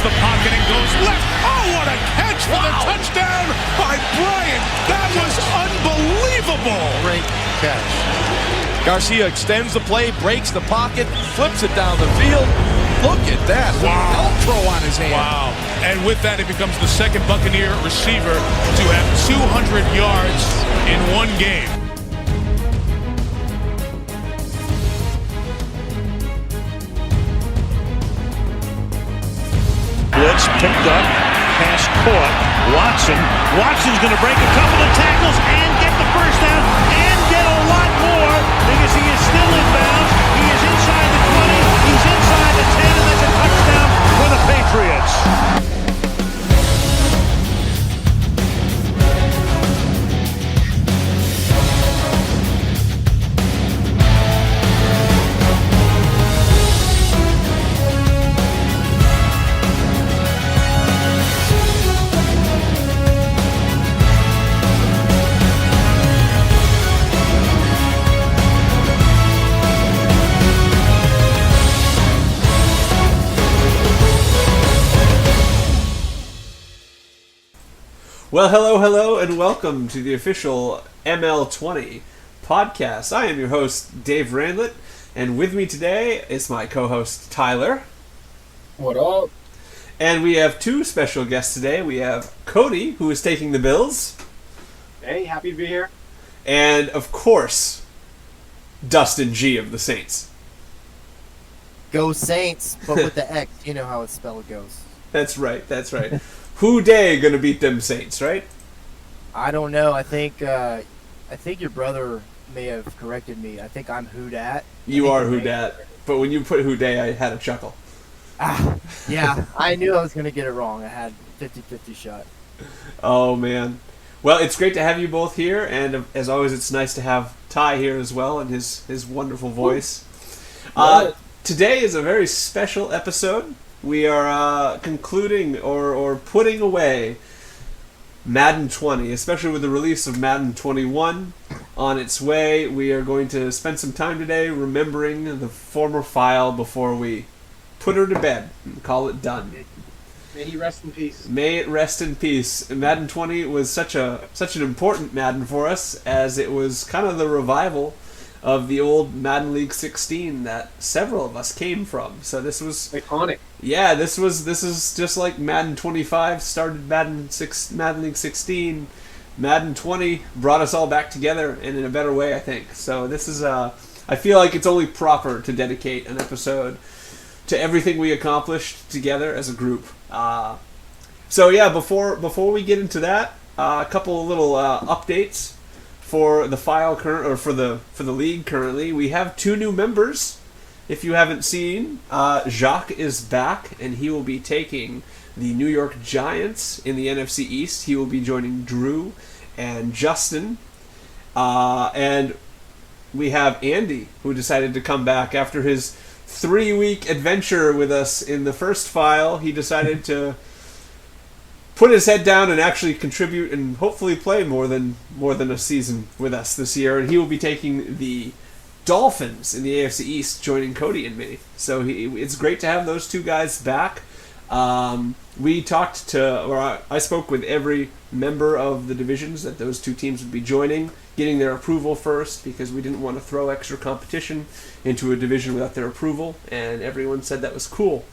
the pocket and goes left. Oh, what a catch for the touchdown by Bryant. That was unbelievable. Great catch. Garcia extends the play, breaks the pocket, flips it down the field. Look at that. Wow. Eltro on his hand. Wow. And with that, it becomes the second Buccaneer receiver to have 200 yards in one game. Blitz picked up, pass caught. Watson's going to break a couple of tackles and get the first down and get a lot more because he is still in bounds. He is inside the 20, he's inside the 10, and that's a touchdown for the Patriots. Well, hello, and welcome to the official ML20 podcast. I am your host, Dave Randlett, and with me today is my co-host, Tyler. What up? And we have two special guests today. We have Cody, who is taking the Bills. Hey, happy to be here. And, of course, Dustin G of the Saints. Go Saints, but with the X. You know how it's spelled goes. That's right. Who day gonna beat them Saints, right? I don't know. I think your brother may have corrected me. I think I'm who dat. You are who dat. But when you put who day, I had a chuckle. Yeah. I knew I was going to get it wrong. I had 50-50 shot. Oh, man. Well, it's great to have you both here, and as always, it's nice to have Ty here as well and his wonderful voice. Today is a very special episode. We are concluding or putting away Madden 20, especially with the release of Madden 21 on its way. We are going to spend some time today remembering the former file before we put her to bed and call it done. May he rest in peace. May it rest in peace. Madden 20 was such an important Madden for us, as it was kind of the revival of the old Madden League 16 that several of us came from. So this was iconic. Yeah, this is just like Madden 25 started Madden League 16. Madden 20 brought us all back together, and in a better way, I think. So this is I feel like it's only proper to dedicate an episode to everything we accomplished together as a group. So yeah, before we get into that, a couple of little updates for the file for the league currently. We have 2 new members. If you haven't seen, Jacques is back, and he will be taking the New York Giants in the NFC East. He will be joining Drew and Justin. And we have Andy, who decided to come back after his 3-week adventure with us in the first file. He decided to put his head down and actually contribute and hopefully play more than a season with us this year. And he will be taking the Dolphins in the AFC East, joining Cody and me. So it's great to have those 2 guys back. I spoke with every member of the divisions that those 2 teams would be joining, getting their approval first, because we didn't want to throw extra competition into a division without their approval, and everyone said that was cool.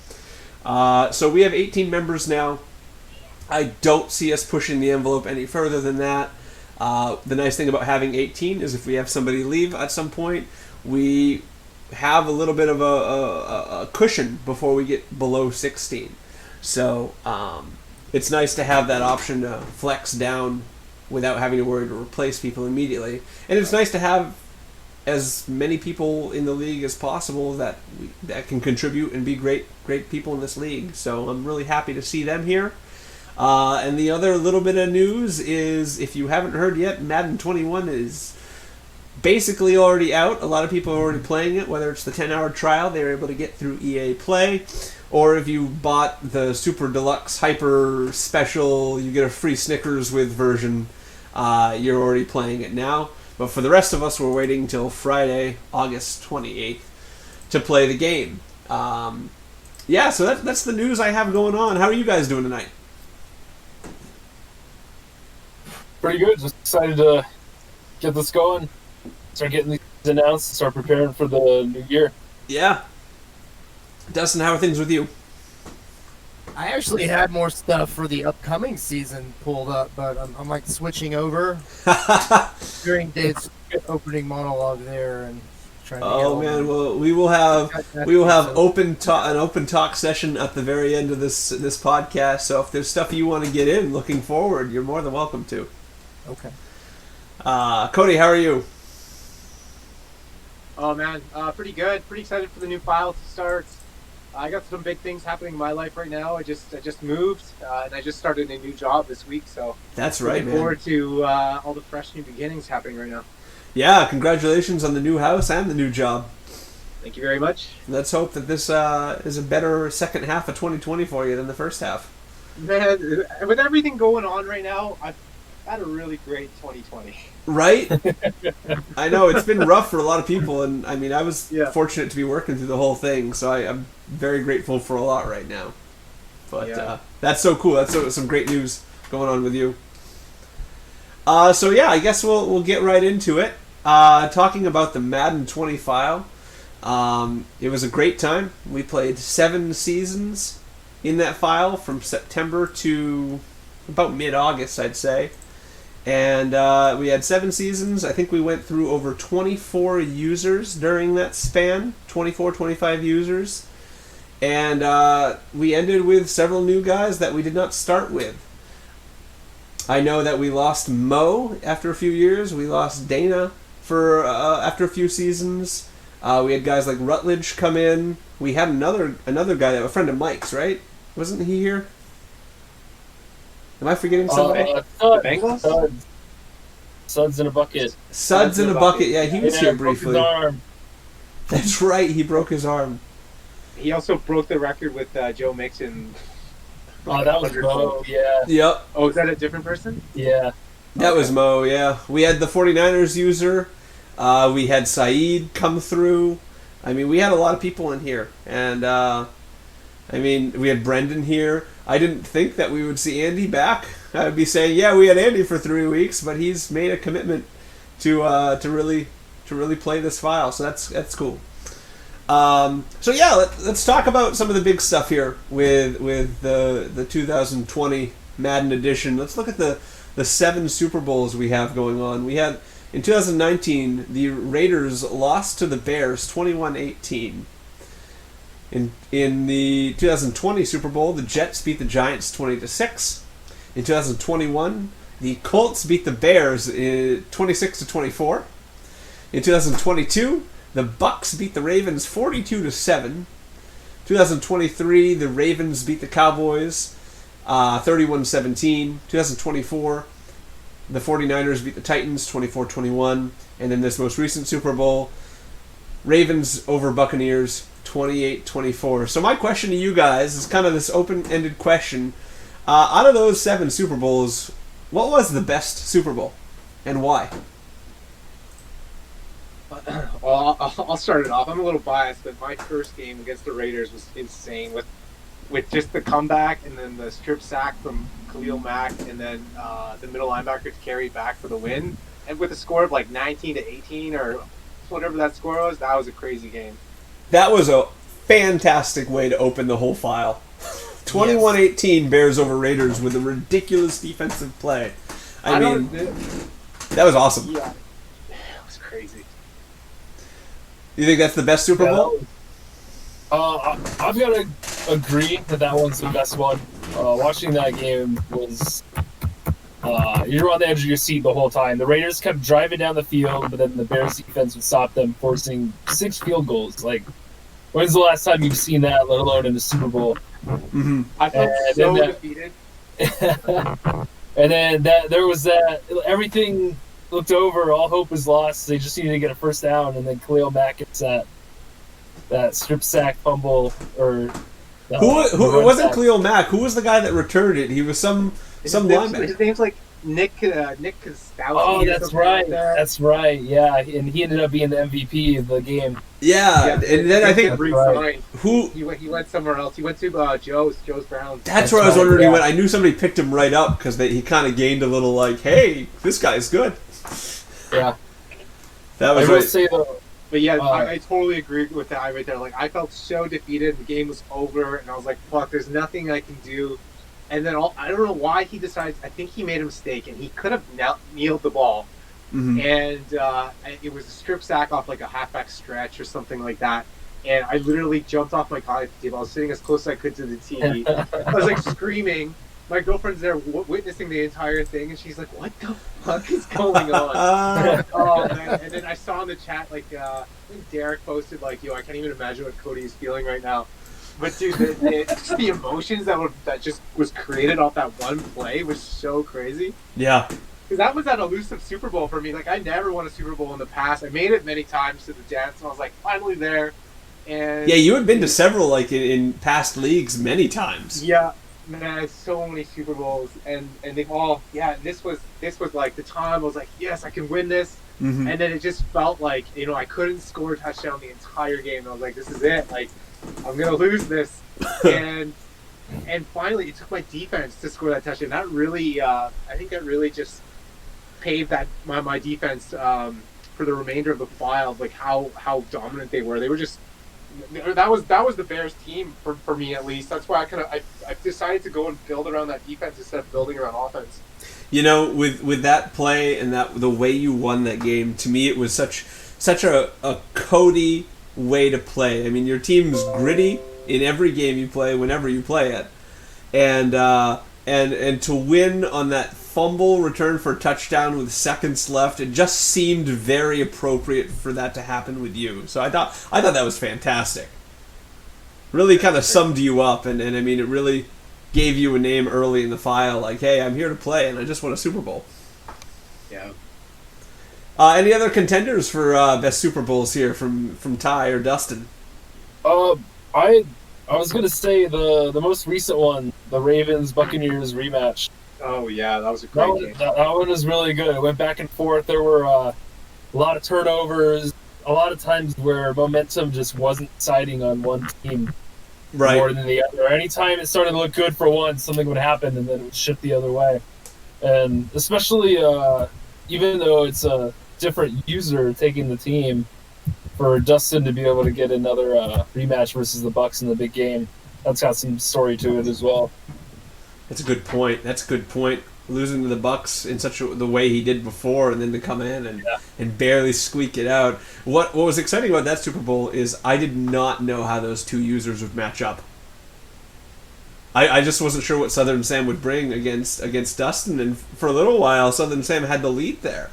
So we have 18 members now. I don't see us pushing the envelope any further than that. The nice thing about having 18 is if we have somebody leave at some point, we have a little bit of a cushion before we get below 16. So it's nice to have that option to flex down without having to worry to replace people immediately. And it's nice to have as many people in the league as possible that can contribute and be great people in this league. So I'm really happy to see them here. And the other little bit of news is, if you haven't heard yet, Madden 21 is basically already out. A lot of people are already playing it, whether it's the 10-hour trial they were able to get through EA Play, or if you bought the Super Deluxe Hyper Special, you get a free Snickers with version, you're already playing it now. But for the rest of us, we're waiting till Friday, August 28th, to play the game. yeah, so that's the news I have going on. How are you guys doing tonight? Pretty good. Just excited to get this going, start getting these announced, start preparing for the new year. Yeah. Dustin, how are things with you? I actually had more stuff for the upcoming season pulled up, but I'm like switching over during Dave's opening monologue there and trying to. Oh man, well we will have an open talk session at the very end of this podcast. So if there's stuff you want to get in, looking forward, you're more than welcome to. Okay. Cody, how are you? Oh man, pretty good. Pretty excited for the new file to start. I got some big things happening in my life right now. I just moved and I just started a new job this week. So that's right, looking forward to all the fresh new beginnings happening right now. Yeah, congratulations on the new house and the new job. Thank you very much. Let's hope that this is a better second half of 2020 for you than the first half. Man, with everything going on right now, I've had a really great 2020. Right? I know, it's been rough for a lot of people, and I mean, I was fortunate to be working through the whole thing, so I'm very grateful for a lot right now. But that's so cool. That's some great news going on with you. So yeah, I guess we'll get right into it. Talking about the Madden 20 file. It was a great time. We played 7 seasons in that file from September to about mid-August, I'd say. And we had 7 seasons. I think we went through over 24 users during that span, 24, 25 users. And we ended with several new guys that we did not start with. I know that we lost Mo after a few years. We lost Dana for after a few seasons. We had guys like Rutledge come in. We had another guy, a friend of Mike's, right? Wasn't he here? Am I forgetting somebody? Bengals? Suds in a bucket. Suds in a bucket. Yeah, he was here broke his briefly. arm. That's right. He broke his arm. He also broke the record with Joe Mixon. Oh, that was Mo, yeah. Yep. Oh, is that a different person? Yeah. That was Mo, yeah. We had the 49ers user. We had Saeed come through. I mean, we had a lot of people in here. And, I mean, we had Brendan here. I didn't think that we would see Andy back. I would be saying, yeah, we had Andy for 3 weeks, but he's made a commitment to really play this file, so that's cool. So yeah, let's talk about some of the big stuff here with the 2020 Madden edition. Let's look at the 7 Super Bowls we have going on. We had in 2019 the Raiders lost to the Bears 21-18. In the 2020 Super Bowl, the Jets beat the Giants 20-6. In 2021, the Colts beat the Bears 26-24. In 2022, the Bucks beat the Ravens 42-7. 2023, the Ravens beat the Cowboys 31-17. 2024, the 49ers beat the Titans 24-21. And then this most recent Super Bowl, Ravens over Buccaneers 28-24. So my question to you guys is kind of this open-ended question. Out of those 7 Super Bowls, what was the best Super Bowl, and why? Well, I'll start it off. I'm a little biased, but my first game against the Raiders was insane with just the comeback and then the strip sack from Khalil Mack and then the middle linebackers carried back for the win. And with a score of like 19-18 or whatever that score was, that was a crazy game. That was a fantastic way to open the whole file. 21-18 Bears over Raiders with a ridiculous defensive play. I mean, that was awesome. Yeah, it was crazy. You think that's the best Super Bowl? I've got to agree that one's the best one. Watching that game was... you're on the edge of your seat the whole time. The Raiders kept driving down the field, but then the Bears defense would stop them, forcing 6 field goals. Like, when's the last time you've seen that, let alone in the Super Bowl? Mm-hmm. I felt so defeated. And then there was that, everything looked over, all hope was lost. They just needed to get a first down, and then Khalil Mack gets that strip sack fumble. Who it wasn't Khalil Mack. Who was the guy that returned it? He was some linebacker. His name's like Nick Kostowski. Oh, or that's something right. like that. That's right. Yeah, and he ended up being the MVP of the game. Yeah, and then I think Nick right. resigned. who He went somewhere else. He went to Joe's Browns. that's where I was right, wondering. yeah. He went. I knew somebody picked him right up because he kind of gained a little like, hey, this guy's good. Yeah. That I was will right. say though, But yeah, I totally agree with that right there. Like, I felt so defeated. The game was over, and I was like, fuck, there's nothing I can do. And then I don't know why he decides. I think he made a mistake, and he could have kneeled the ball. Mhm. And it was a strip sack off like a halfback stretch or something like that. And I literally jumped off my coffee table. I was sitting as close as I could to the TV. I was like screaming. My girlfriend's there witnessing the entire thing, and she's like, "What the fuck is going on?" Oh man! And then I saw in the chat like I think Derek posted like, "Yo, I can't even imagine what Cody is feeling right now." But dude, just the emotions that just was created off that one play was so crazy. Yeah. Because that was that elusive Super Bowl for me. Like, I never won a Super Bowl in the past. I made it many times to the dance, and I was like, finally there. And Yeah, you had been to several like in past leagues many times. yeah, man, so many Super Bowls, and they've all This was like the time I was like, yes, I can win this. Mhm. And then it just felt like I couldn't score a touchdown the entire game. And I was like, this is it. Like, I'm gonna lose this. and finally, it took my defense to score that touchdown. That really, I think that really just paved that my defense for the remainder of the file. Like how dominant they were. They were just that was the Bears team for me, at least. That's why I decided to go and build around that defense instead of building around offense. With that play and the way you won that game, to me it was such a Cody way to play. I mean, your team's gritty in every game you play, whenever you play it, and to win on that fumble return for a touchdown with seconds left, it just seemed very appropriate for that to happen with you. So I thought that was fantastic. Really kind of summed you up, and I mean, it really gave you a name early in the file, like, hey, I'm here to play, and I just won a Super Bowl. Yeah. Any other contenders for best Super Bowls here from Ty or Dustin? I was gonna say the most recent one, the Ravens Buccaneers rematch. Oh yeah, that was a great game. That one was really good. It went back and forth. There were a lot of turnovers, a lot of times where momentum just wasn't siding on one team more than the other. Anytime it started to look good for one, something would happen and then it would shift the other way. And especially even though it's a different user taking the team, for Dustin to be able to get another rematch versus the Bucs in the big game, that's got some story to it as well. That's a good point. Losing to the Bucs in the way he did before, and then to come in and barely squeak it out. What was exciting about that Super Bowl is I did not know how those two users would match up. I just wasn't sure what Southern Sam would bring against Dustin, and for a little while Southern Sam had the lead there.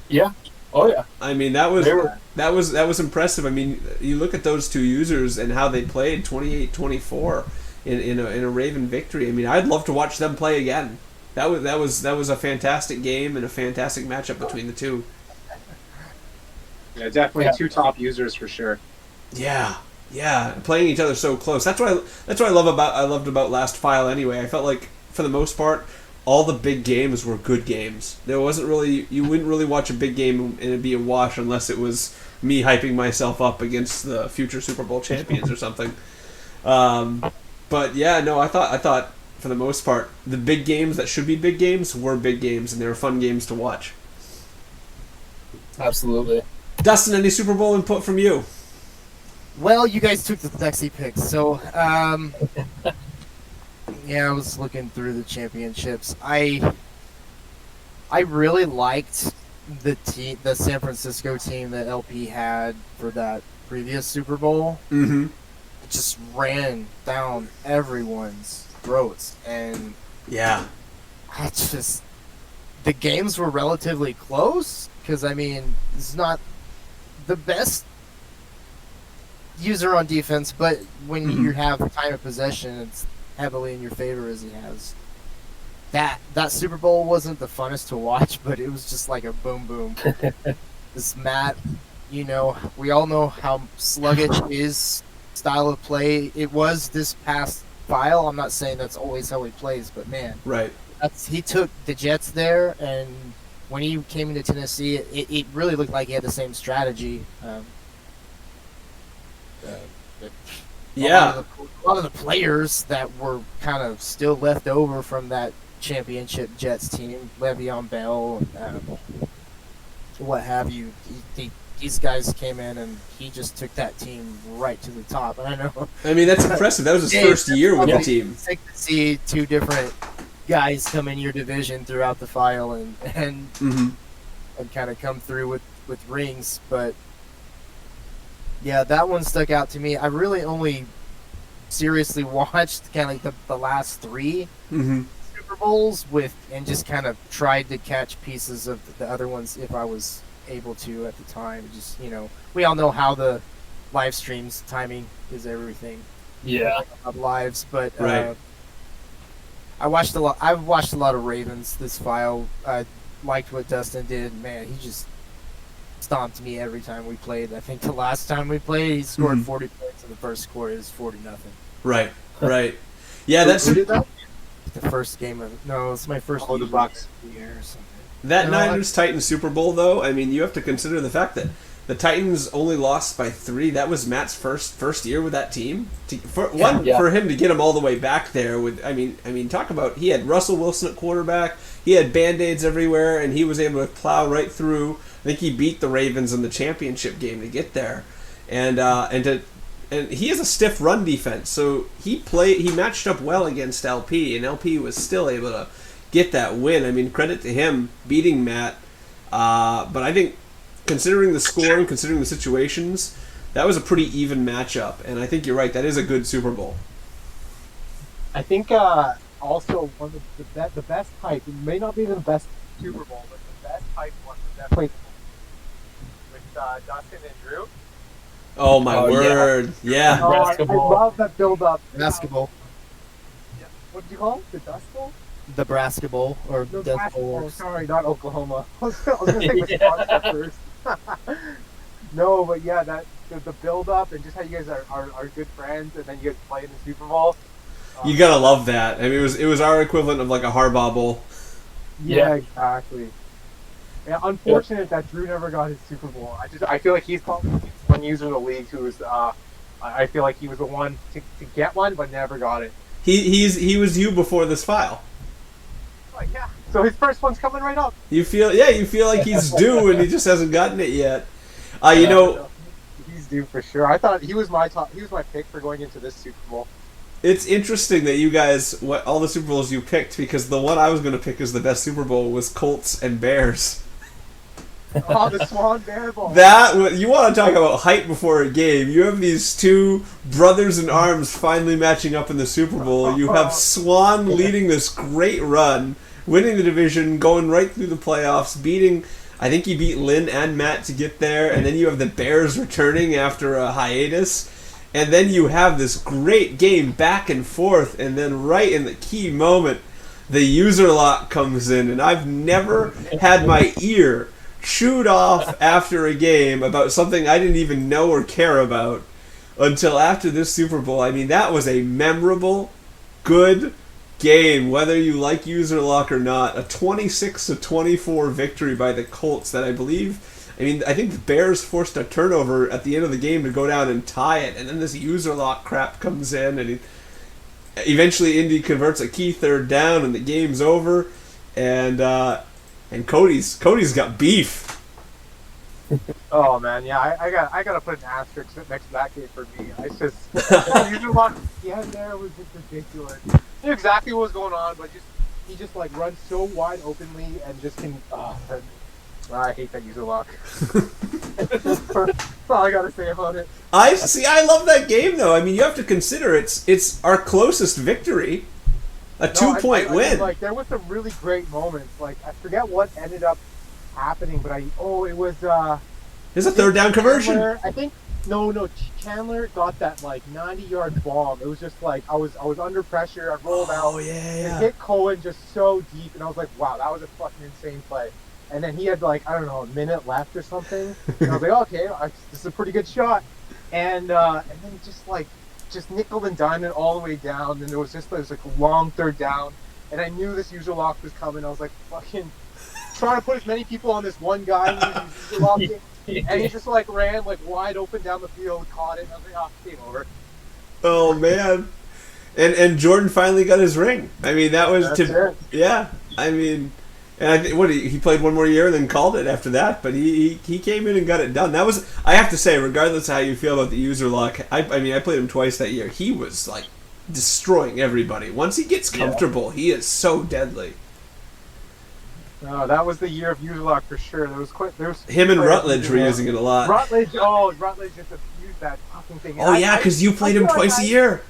Yeah. Oh yeah. I mean, that was impressive. I mean, you look at those two users and how they played 28-24 in a Raven victory. I mean, I'd love to watch them play again. That was a fantastic game and a fantastic matchup between the two. Yeah, definitely two top users for sure. Yeah, playing each other so close. That's what I loved about Last File anyway. I felt like for the most part, all the big games were good games. There wasn't really, you wouldn't really watch a big game and it'd be a wash unless it was me hyping myself up against the future Super Bowl champions or something. But yeah, no, I thought for the most part, the big games that should be big games were big games, and they were fun games to watch. Absolutely. Dustin, any Super Bowl input from you? Well, you guys took the sexy picks, so yeah, I was looking through the championships. I really liked the San Francisco team that LP had for that previous Super Bowl. Mm-hmm. It just ran down everyone's throats, and yeah, the games were relatively close because I mean it's not the best user on defense, but when you have time of possession, it's heavily in your favor as he has. That Super Bowl wasn't the funnest to watch, but it was just like a boom boom. This Matt, we all know how sluggish his style of play it was this past file. I'm not saying that's always how he plays, but man, right. he took the Jets there, and when he came into Tennessee, it really looked like he had the same strategy. But Yeah. a lot of the players that were kind of still left over from that championship Jets team, Le'Veon Bell, what have you. These guys came in and he just took that team right to the top. And I know. I mean, that's impressive. That was his first year with the team. It's sick to see two different guys come in your division throughout the file and kind of come through with rings. But yeah, that one stuck out to me. I really only seriously watched kind of like the last 3 Super Bowls and just kind of tried to catch pieces of the other ones if I was able to at the time. Just, we all know how the live streams timing is everything. Yeah. Of lives, but Right. I've watched a lot of Ravens this file. I liked what Dustin did. Man, he just stomped me every time we played. I think the last time we played, he scored 40 points in the first quarter. It was 40-0. Right. Yeah, that's Who did that? The first game of it's my first the Bucks year or something. that Niners-Titans Super Bowl, though. I mean, you have to consider the fact that the Titans only lost by 3. That was Matt's first year with that team. For him to get him all the way back there with, I mean, talk about, he had Russell Wilson at quarterback. He had Band-Aids everywhere, and he was able to plow right through. I think he beat the Ravens in the championship game to get there, and he has a stiff run defense. So he matched up well against LP, and LP was still able to get that win. I mean, credit to him beating Matt. But I think, considering the score and considering the situations, that was a pretty even matchup. And I think you're right. That is a good Super Bowl. I think also one of the best hype. It may not be the best Super Bowl, but the best hype one was definitely with Dustin and Drew. Oh my word! Yeah. I love that build-up. Basketball. Yeah. What did you call it? The Dust Bowl? The Braska Bowl or The Dust basketball. Bowl. Sorry, not Oklahoma. I was going to say Wisconsin at first. No, but yeah, the build-up and just how you guys are good friends, and then you guys play in the Super Bowl. You gotta love that. I mean, it was our equivalent of like a Harbaugh Bowl. Yeah, exactly. Yeah, unfortunate that Drew never got his Super Bowl. I feel like he's probably one user in the league who was I feel like he was the one to get one but never got it. He was you before this file. Oh, yeah. So his first one's coming right up. You feel like he's due and he just hasn't gotten it yet. He's due for sure. I thought he was my pick for going into this Super Bowl. It's interesting that you guys, all the Super Bowls you picked, because the one I was going to pick as the best Super Bowl was Colts and Bears. Oh, the Swan Bear Bowl. You want to talk about hype before a game. You have these two brothers in arms finally matching up in the Super Bowl. You have Swan leading this great run, winning the division, going right through the playoffs, I think he beat Lynn and Matt to get there, and then you have the Bears returning after a hiatus. And then you have this great game back and forth, and then right in the key moment, the user lock comes in, and I've never had my ear chewed off after a game about something I didn't even know or care about until after this Super Bowl. I mean, that was a memorable, good game, whether you like user lock or not. A 26-24 victory by the Colts that I think the Bears forced a turnover at the end of the game to go down and tie it, and then this user lock crap comes in, and eventually Indy converts a key third down, and the game's over, and Cody's got beef. Oh man, yeah, I gotta put an asterisk next to that game for me. It's just user lock he had there was just ridiculous. He knew exactly what was going on, but he just like runs so wide openly and just can. I hate that user lock. That's all I gotta say about it. I love that game though. I mean, you have to consider it's our closest victory, a 2-point win. Like there was some really great moments. Like I forget what ended up happening, but it was. There's a third down conversion. I think no. Chandler got that like 90-yard bomb. It was just like I was under pressure. I rolled out. Oh yeah. It hit Cohen just so deep, and I was like, wow, that was a fucking insane play. And then he had like, I don't know, a minute left or something. And I was like, okay, this is a pretty good shot. And then just nickel and diamond all the way down. And there was like a long third down. and I knew this user lock was coming. I was like, fucking trying to put as many people on this one guy and user locking, and he just like ran like wide open down the field, caught it, and I was like, oh, game over. Oh man. And Jordan finally got his ring. I mean, that was yeah. I mean, and I think he played one more year and then called it after that. But he came in and got it done. That was, I have to say, regardless of how you feel about the user lock, I mean, I played him twice that year. He was like destroying everybody. Once he gets comfortable, he is so deadly. No, that was the year of user lock for sure. There was him and Rutledge were using it a lot. Rutledge just abused that fucking thing. Oh yeah, because you played him twice a year.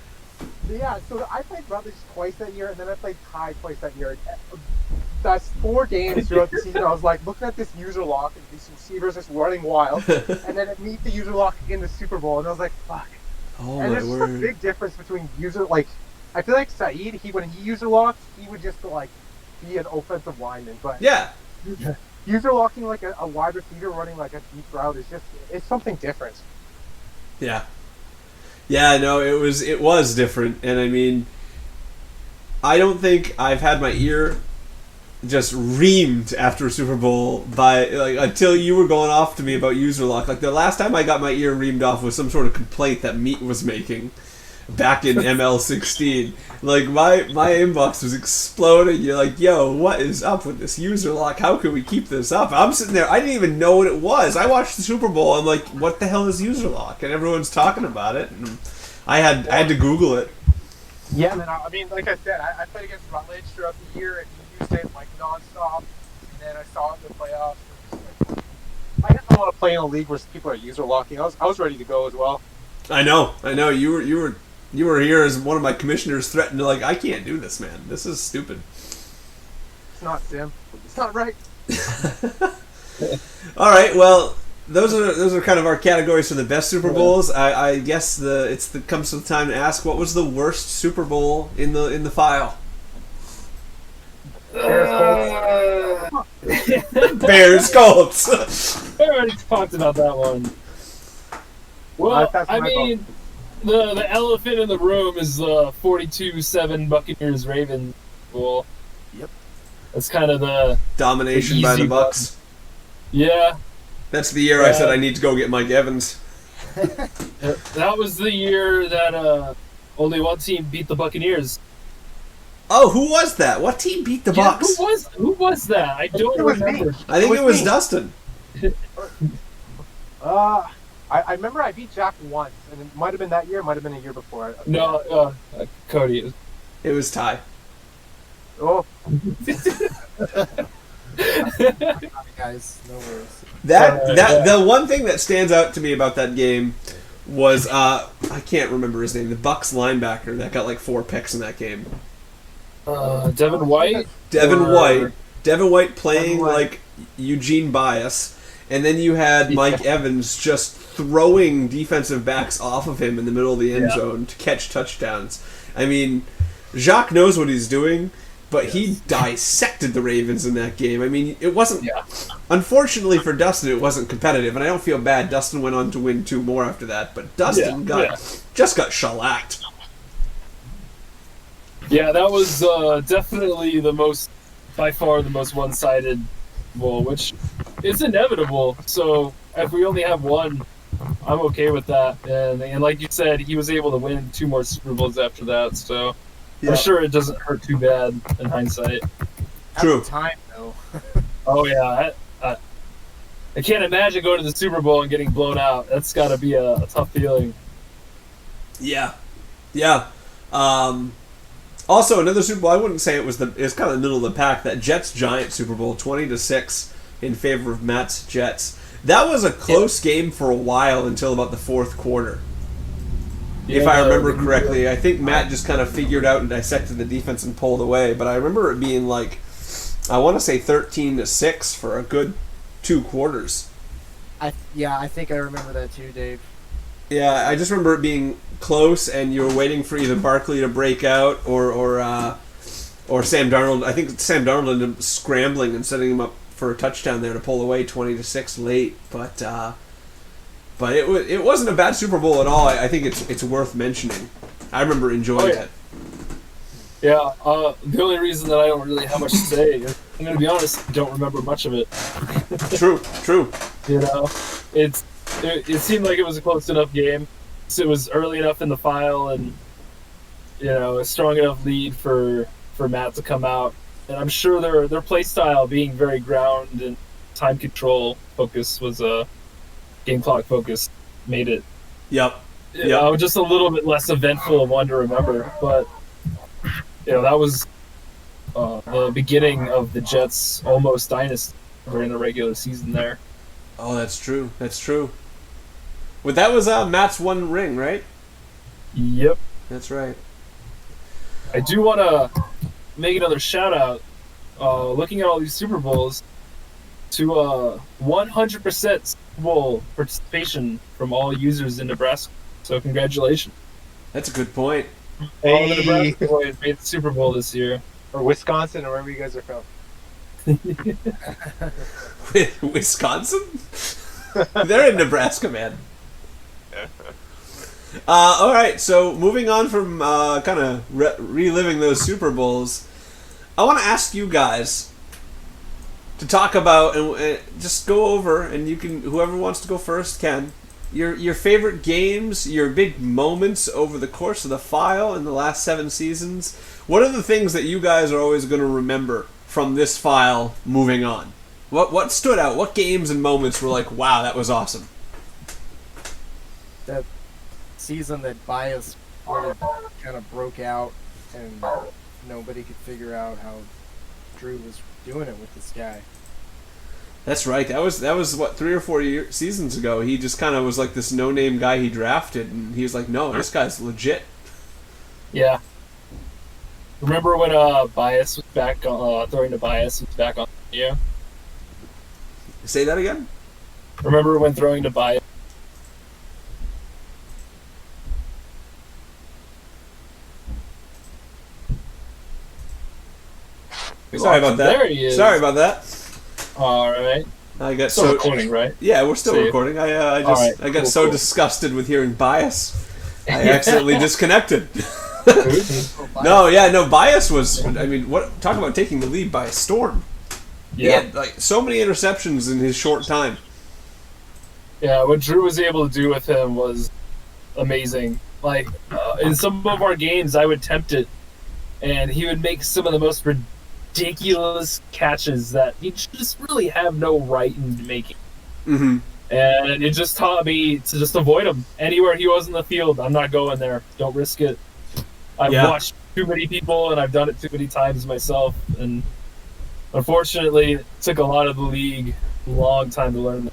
Yeah, so I played Rutledge twice that year, and then I played Ty twice that year. That's 4 games throughout the season. I was like looking at this user lock and these receivers just running wild, and then it meet the user lock in the Super Bowl, and I was like, fuck. Oh and my there's word. just a big difference between user, like, I feel like Saeed, when he user locked, he would just like be an offensive lineman, but yeah, user locking like a wide receiver running like a deep route is it's something different. Yeah. Yeah, no, it was different, and I mean, I don't think I've had my ear just reamed after a Super Bowl by like until you were going off to me about user lock. Like the last time I got my ear reamed off was some sort of complaint that Meat was making back in ML16. Like my inbox was exploding. You're like, yo, what is up with this user lock? How can we keep this up? I'm sitting there, I didn't even know what it was. I watched the Super Bowl, I'm like, what the hell is user lock? And everyone's talking about it, and I had to Google it. Yeah, and then I mean, like I said, I played against Rutledge throughout the year, and he used it like nonstop. And then I saw it in the playoffs. And like, I guess I want to play in a league where people are user locking. I was ready to go as well. I know. You were here as one of my commissioners threatened to like, I can't do this, man. This is stupid. It's not sim. It's not right. All right, well, those are kind of our categories for the best Super Bowls. I guess comes to the time to ask, what was the worst Super Bowl in the file? Bears Colts. I already talked about that one. Well, I mean, the elephant in the room is the 42-7 Buccaneers Ravens Bowl. Yep. That's kind of the domination by the Bucks. Yeah. That's the year I said I need to go get Mike Evans. That was the year that only one team beat the Buccaneers. Oh, who was that? What team beat the Bucks? Who was that? I don't remember. I think it was Dustin. I remember I beat Jack once, and it might have been that year, it might have been a year before. No, Cody. It was Ty. Oh. Guys, no worries. The one thing that stands out to me about that game was I can't remember his name, the Bucks linebacker that got like 4 picks in that game. Devin White. Devin White playing like Eugene Bias, and then you had Mike Evans just throwing defensive backs off of him in the middle of the end zone to catch touchdowns. I mean, Jacques knows what he's doing, but he dissected the Ravens in that game. I mean, it wasn't... Unfortunately for Dustin, it wasn't competitive, and I don't feel bad. Dustin went on to win 2 more after that, but Dustin just got shellacked. Yeah, that was definitely by far the most one-sided bowl, which is inevitable. So if we only have one, I'm okay with that. And like you said, he was able to win 2 more Super Bowls after that. So I'm sure it doesn't hurt too bad in hindsight. True. At the time, though. Oh yeah, I can't imagine going to the Super Bowl and getting blown out. That's got to be a tough feeling. Yeah. Also, another Super Bowl, I wouldn't say it's kind of the middle of the pack, that Jets-Giants Super Bowl, 20-6 in favor of Mets Jets. That was a close game for a while until about the 4th quarter. If I remember correctly, I think Matt just kind of figured out and dissected the defense and pulled away, but I remember it being like, I want to say 13-6 for a good 2 quarters. I think I remember that too, Dave. Yeah, I just remember it being close, and you were waiting for either Barkley to break out or Sam Darnold. I think Sam Darnold ended up scrambling and setting him up for a touchdown there to pull away 20-6 late. But it wasn't a bad Super Bowl at all. I think it's worth mentioning. I remember enjoying it. Yeah, the only reason that I don't really have much to say is, I'm going to be honest, I don't remember much of it. True. You know, it seemed like it was a close enough game. So it was early enough in the file, and a strong enough lead for Matt to come out. And I'm sure their play style being very ground and time control focus was a game clock focus made it. Yep. Just a little bit less eventful of one to remember, but that was the beginning of the Jets' almost dynasty during the regular season there. Oh, that's true. Well, that was Matt's one ring, right? Yep. That's right. I do want to make another shout out. Looking at all these Super Bowls, to 100% Super Bowl participation from all users in Nebraska. So congratulations. That's a good point. All the Nebraska boys made the Super Bowl this year. Or Wisconsin, or wherever you guys are from. Wisconsin? They're in Nebraska, man. All right, so moving on from kind of reliving those Super Bowls, I want to ask you guys to talk about and just go over, and you can, whoever wants to go first can, your favorite games, your big moments over the course of the file in the last 7 seasons. What are the things that you guys are always going to remember from this file moving on? What stood out? What games and moments were like, wow, that was awesome? That season that Bias really kind of broke out and nobody could figure out how Drew was doing it with this guy. That's right. That was what, 3 or 4 seasons ago. He just kind of was like this no-name guy he drafted, and he was like, no, this guy's legit. Yeah. Remember when Bias was back throwing to Bias was back on the video? Say that again? Remember when throwing to Bias? Sorry about that. There he is. Sorry about that. All right. I got Still recording, right? Yeah, we're still recording. I got so disgusted with hearing Bias, I accidentally disconnected. No, Bias was. I mean, talk about taking the lead by a storm. Yeah. He had like so many interceptions in his short time. Yeah, what Drew was able to do with him was amazing. Like in some of our games, I would tempt it, and he would make some of the most ridiculous catches that he just really have no right in making. Mm-hmm. And it just taught me to just avoid him anywhere he was in the field. I'm not going there. Don't risk it. I've watched too many people, and I've done it too many times myself. And unfortunately, it took a lot of the league a long time to learn that.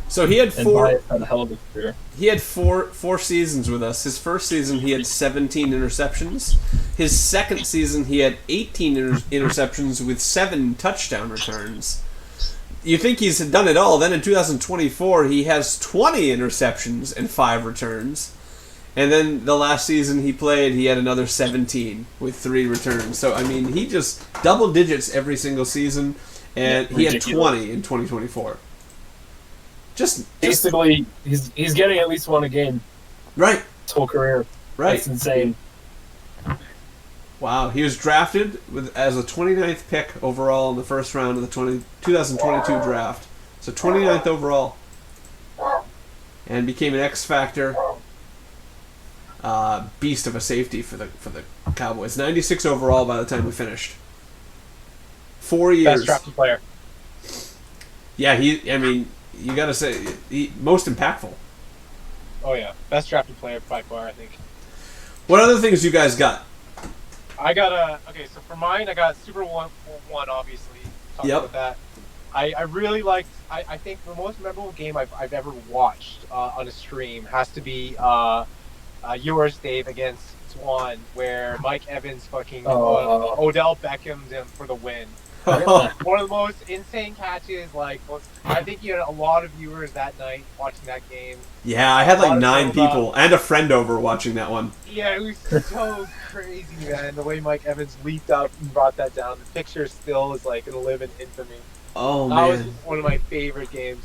So he had Bias had a hell of a career. He had four seasons with us. His first season, he had 17 interceptions. His second season, he had 18 interceptions with 7 touchdown returns. You think he's done it all. Then in 2024, he has 20 interceptions and 5 returns. And then the last season he played, he had another 17 with 3 returns. So, I mean, he just double digits every single season. And he had 20 in 2024. Just basically, he's getting at least one a game. Right. His whole career. Right. That's insane. Wow. He was drafted as a 29th pick overall in the first round of the 2022 draft. So 29th overall. And became an X Factor beast of a safety for the Cowboys. 96 overall by the time we finished. 4 years. Best drafted player. Yeah, you gotta say, most impactful. Oh yeah, best drafted player by far, I think. What other things you guys got? I got so for mine, I got Super Bowl one, obviously. Talk about that. I really liked. I think the most memorable game I've ever watched on a stream has to be yours, Dave, against Swan, where Mike Evans fucking Odell Beckham'd him for the win. One of the most insane catches. Like, I think you had a lot of viewers that night watching that game. Yeah, I had like 9 people and a friend over watching that one. Yeah, it was so crazy, man. The way Mike Evans leaped up and brought that down. The picture still is like gonna live in infamy. Oh that man, was one of my favorite games.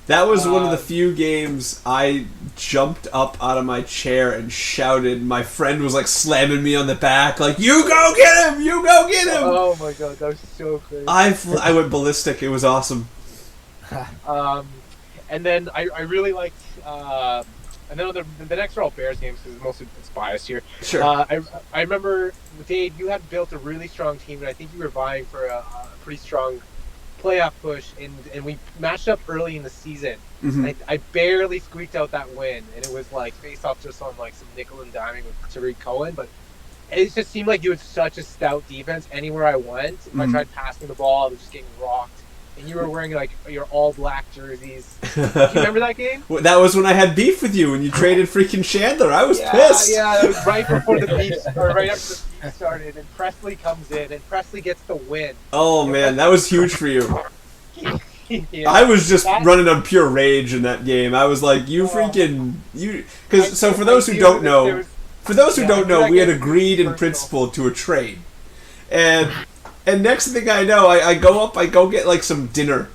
That was one of the few games I jumped up out of my chair and shouted. My friend was like slamming me on the back, like, "You go get him! You go get him!" Oh my god, that was so crazy. I went ballistic. It was awesome. And then I really liked. And then the next are all Bears games because mostly it's biased here. Sure. I remember, Dave, you had built a really strong team, and I think you were vying for a pretty strong playoff push, and we matched up early in the season. Mm-hmm. I barely squeaked out that win, and it was like face off just on like some nickel and diming with Tariq Cohen, but it just seemed like you had such a stout defense. Anywhere I went, if I tried passing the ball, I was just getting rocked. And you were wearing like your all black jerseys. Do you remember that game? Well, that was when I had beef with you when you traded freaking Chandler. I was pissed. Yeah, it was right before the beef, or right after the beef started, and Presley comes in, and Presley gets the win. Oh man, that was huge for you. Yeah. I was just running on pure rage in that game. I was like, "You freaking you!" Because for those who don't know, we had agreed in principle to a trade, and next thing I know, I go get like some dinner,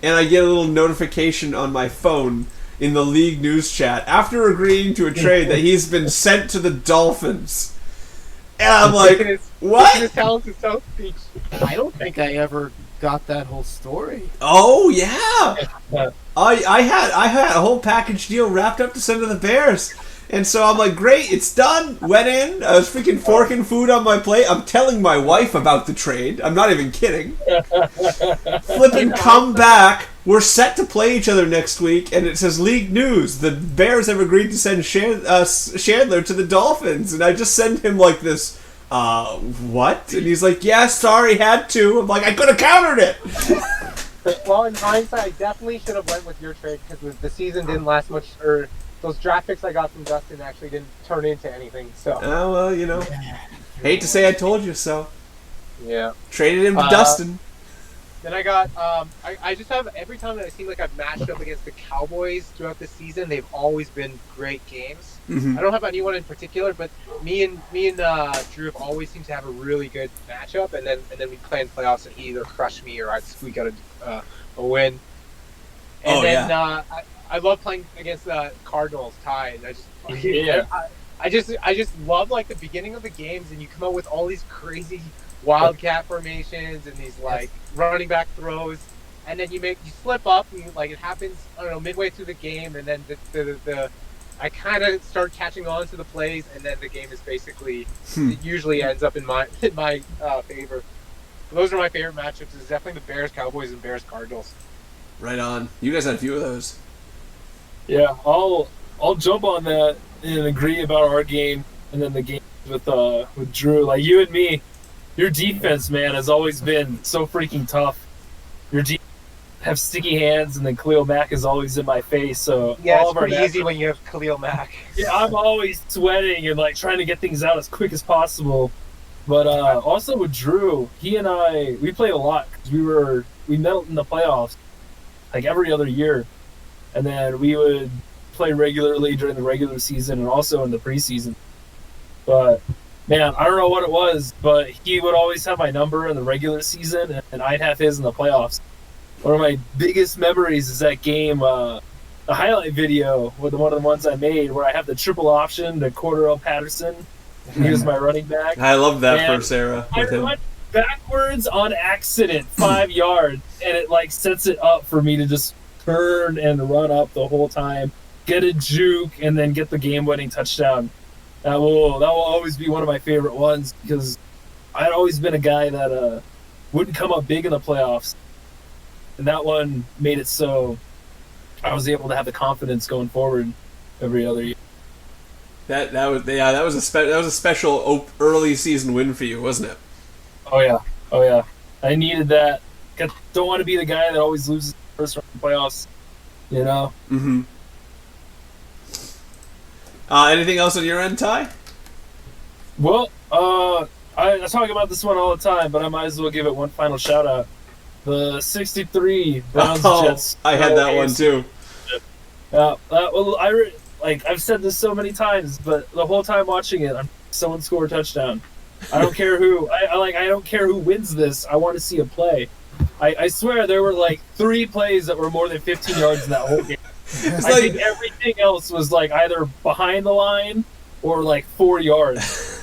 and I get a little notification on my phone in the league news chat after agreeing to a trade that he's been sent to the Dolphins. And I'm like, what? I don't think I ever got that whole story. Oh yeah, I had a whole package deal wrapped up to send to the Bears. And so I'm like, great, it's done. Went in. I was freaking forking food on my plate. I'm telling my wife about the trade. I'm not even kidding. Flipping come back. We're set to play each other next week, and it says league news. The Bears have agreed to send Chandler to the Dolphins. And I just send him like this, what? And he's like, yeah, sorry, had to. I'm like, I could have countered it. Well, in hindsight, I definitely should have went with your trade because the season didn't last much, or those draft picks I got from Dustin actually didn't turn into anything. So. Oh well, you know, hate to say I told you so. Yeah. Traded him to Dustin. Then I got I just have, every time that I seem like I've matched up against the Cowboys throughout the season, they've always been great games. Mm-hmm. I don't have anyone in particular, but me and Drew have always seemed to have a really good matchup, and then we play in playoffs, and he either crush me or I'd squeak out a win. And I love playing against the Cardinals, Ty, and I just love like the beginning of the games, and you come out with all these crazy wildcat formations and these like running back throws, and then you slip up, and it happens, I don't know, midway through the game, and then the I kind of start catching on to the plays, and then the game is basically it usually ends up in my favor. Those are my favorite matchups. It's definitely the Bears Cowboys and Bears Cardinals. Right on. You guys had a few of those. Yeah, I'll jump on that and agree about our game, and then the game with Drew. Like you and me, your defense, man, has always been so freaking tough. Your defense have sticky hands, and then Khalil Mack is always in my face. So yeah, it's pretty easy when you have Khalil Mack. Yeah, I'm always sweating and like trying to get things out as quick as possible. But also with Drew, he and I, we played a lot because we met in the playoffs like every other year. And then we would play regularly during the regular season and also in the preseason. But, man, I don't know what it was, but he would always have my number in the regular season, and I'd have his in the playoffs. One of my biggest memories is that game, the highlight video with one of the ones I made where I have the triple option to Cordell Patterson. He was my running back. I love that first era with him. I backwards on accident 5 yards, and it like sets it up for me to just turn and run up the whole time, get a juke, and then get the game-winning touchdown. That will always be one of my favorite ones because I'd always been a guy that wouldn't come up big in the playoffs, and that one made it so I was able to have the confidence going forward every other year. That was a special early season win for you, wasn't it? Oh yeah. I needed that. Don't want to be the guy that always loses the first round of the playoffs, you know. Mm-hmm. Anything else on your end, Ty? Well, I talk about this one all the time, but I might as well give it one final shout out. The 63 Browns Jets. I had that one too. I've said this so many times, but the whole time watching it, someone score a touchdown. I don't care who. I don't care who wins this. I want to see a play. I swear there were like 3 plays that were more than 15 yards in that whole game. I think everything else was like either behind the line or like 4 yards.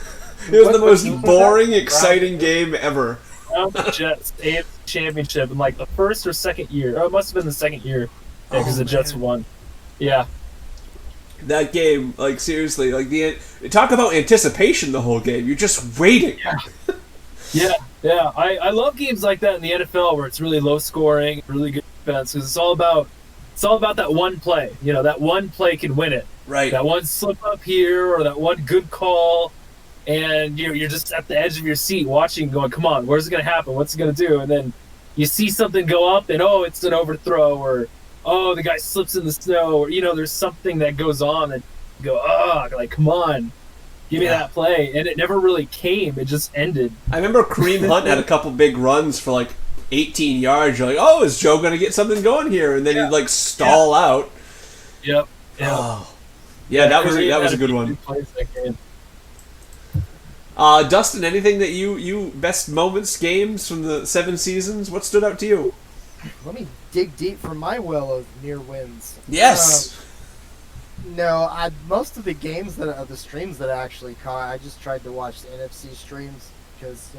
It was the most boring, exciting game ever. The Jets AFC Championship in like the first or second year. Oh, it must have been the second year. Yeah, because the Jets won. Yeah. That game, like seriously, like talk about anticipation. The whole game, you're just waiting. Yeah. I love games like that in the NFL where it's really low scoring, really good defense, because it's all about that one play. You know, that one play can win it. Right. That one slip up here or that one good call, and you're just at the edge of your seat watching, going, "Come on, where's it gonna happen? What's it gonna do?" And then you see something go up, and it's an overthrow, or the guy slips in the snow, or there's something that goes on, and you go, like, come on, give me that play, and it never really came. It just ended. I remember Kareem Hunt had a couple big runs for like 18 yards. You're like, is Joe gonna get something going here? And then he'd like stall out. Yep. Yeah, that was a good one. Dustin, anything that you best moments, games from the 7 seasons? What stood out to you? Let me dig deep for my well of near wins. Yes. No, most of the games the streams that I actually caught, I just tried to watch the NFC streams because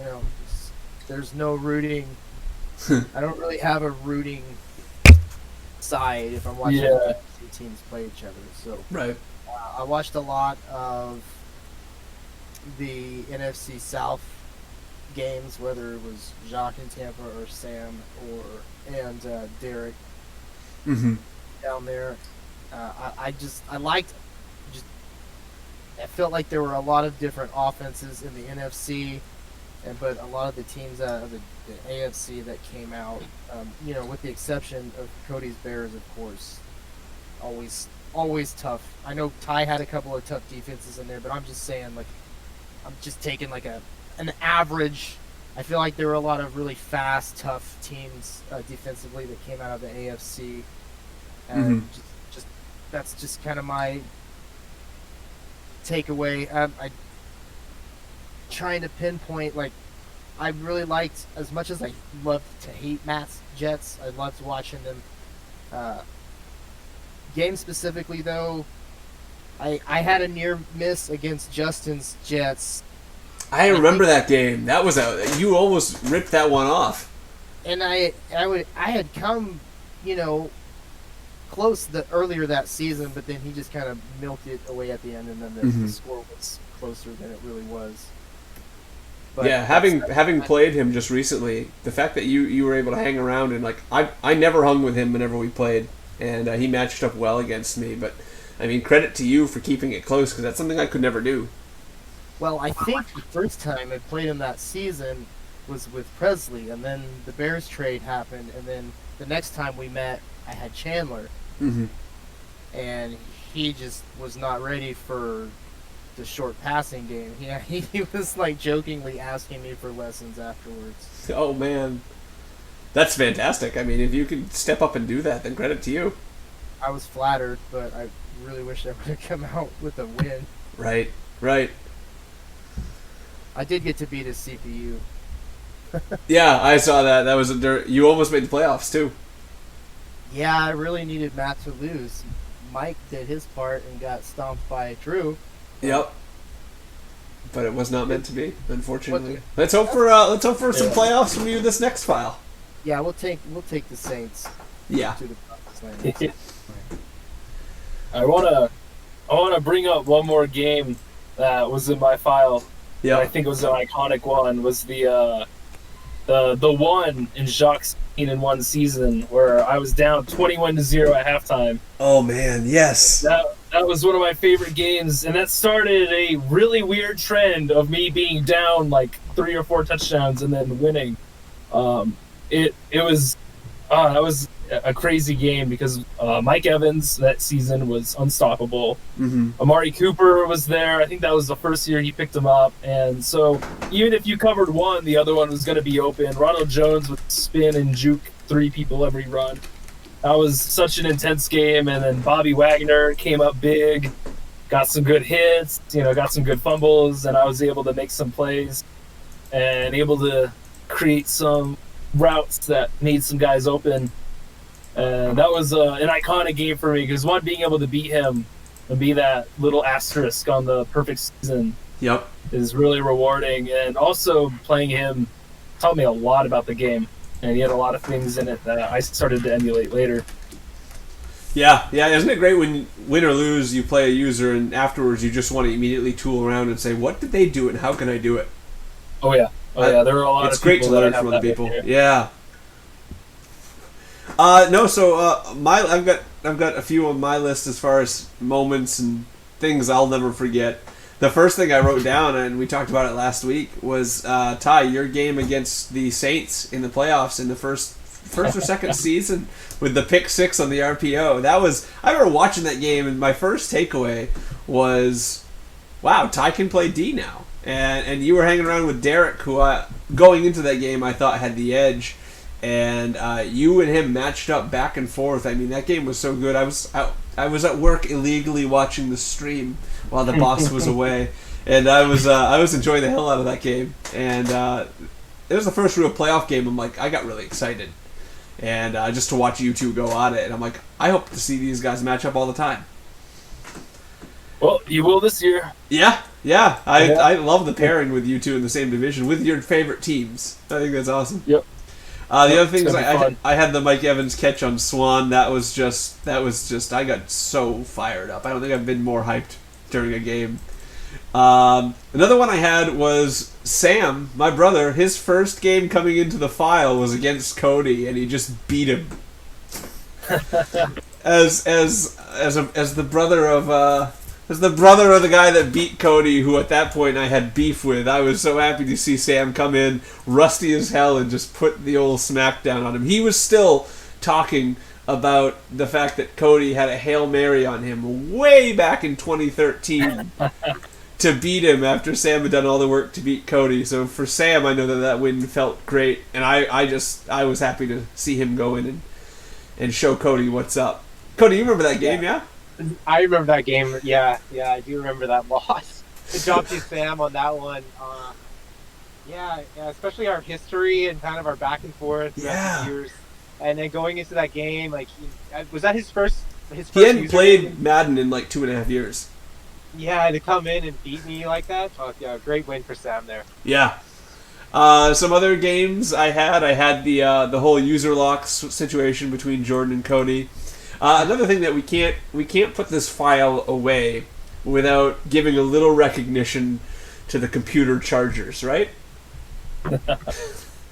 there's no rooting. I don't really have a rooting side if I'm watching the NFC teams play each other. So right. I watched a lot of the NFC South games, whether it was Jacques in Tampa or Sam and Derek down there. I felt like there were a lot of different offenses in the NFC, but a lot of the teams out of the AFC that came out, with the exception of Cody's Bears, of course, always tough. I know Ty had a couple of tough defenses in there, but I'm just saying, like, I'm just taking like an average. I feel like there were a lot of really fast, tough teams defensively that came out of the AFC, and that's just kind of my takeaway. I trying to pinpoint, like, I really liked, as much as I loved to hate Matt's Jets, I loved watching them. Game specifically, though, I had a near miss against Justin's Jets. I remember that game. That was you almost ripped that one off. And I had come, close earlier that season, but then he just kind of milked it away at the end, and then the score was closer than it really was. But yeah, having played him just recently, the fact that you were able to hang around, and like I never hung with him whenever we played, and he matched up well against me. But I mean, credit to you for keeping it close, because that's something I could never do. Well, I think the first time I played him that season was with Presley, and then the Bears trade happened, and then the next time we met, I had Chandler, and he just was not ready for the short passing game. He was like jokingly asking me for lessons afterwards. Oh man, that's fantastic. I mean, if you can step up and do that, then credit to you. I was flattered, but I really wish I would have come out with a win. Right. I did get to beat his CPU. Yeah, I saw that. That was you almost made the playoffs too. Yeah, I really needed Matt to lose. Mike did his part and got stomped by Drew. Yep. But it was not meant to be, unfortunately. Let's hope for some playoffs from you this next file. Yeah, we'll take the Saints. Yeah. To the promised land. I wanna bring up one more game that was in my file. Yeah. I think it was an iconic one. Was the one in Jacques' 16-1 season where I was down 21-0 at halftime. Oh man, yes. That was one of my favorite games, and that started a really weird trend of me being down like 3 or 4 touchdowns and then winning. That was a crazy game because Mike Evans that season was unstoppable. Amari Cooper was there. I think that was the first year he picked him up, and so even if you covered one, the other one was going to be open. Ronald Jones would spin and juke 3 people every run. That was such an intense game, and then Bobby Wagner came up big, got some good hits, got some good fumbles, and I was able to make some plays and able to create some routes that made some guys open. That was an iconic game for me because one, being able to beat him and be that little asterisk on the perfect season Yep. is really rewarding. And also playing him taught me a lot about the game. And he had a lot of things in it that I started to emulate later. Yeah. Isn't it great when win or lose you play a user and afterwards you just want to immediately tool around and say, what did they do and how can I do it? Oh yeah, there are a lot. It's of great to people that learn have from other that people. here. Yeah. I've got a few on my list as far as moments and things I'll never forget. The first thing I wrote down, and we talked about it last week, was Ty, your game against the Saints in the playoffs in the first or second season with the pick 6 on the RPO. I remember watching that game, and my first takeaway was, wow, Ty can play D now. And you were hanging around with Derek, who going into that game I thought had the edge. And you and him matched up back and forth. I mean, that game was so good. I was at work illegally watching the stream while the boss was away, and I was enjoying the hell out of that game. And it was the first real playoff game. I'm like, I got really excited, and just to watch you two go at it. And I'm like, I hope to see these guys match up all the time. Well, you will this year. Yeah. I love the pairing with you two in the same division with your favorite teams. I think that's awesome. Yep. The other thing is fun. I had the Mike Evans catch on Swan. That was just I got so fired up. I don't think I've been more hyped during a game. Another one I had was Sam, my brother. His first game coming into the file was against Cody, and he just beat him. as the brother of as the brother of the guy that beat Cody, who at that point I had beef with, I was so happy to see Sam come in, rusty as hell, and just put the old smack down on him. He was still talking about the fact that Cody had a Hail Mary on him way back in 2013 to beat him after Sam had done all the work to beat Cody. So for Sam, I know that win felt great, and I was happy to see him go in and show Cody what's up. Cody, you remember that game, yeah? I remember that game. Yeah, I do remember that loss. Good job to Sam on that one. Yeah, especially our history and kind of our back and forth throughout the years. And then going into that game, like, was that his first He hadn't played game? Madden in like 2.5 years. Yeah, to come in and beat me like that. Oh, yeah, great win for Sam there. Yeah. Some other games I had the whole user locks situation between Jordan and Cody. Another thing that we can't put this file away without giving a little recognition to the computer chargers, right?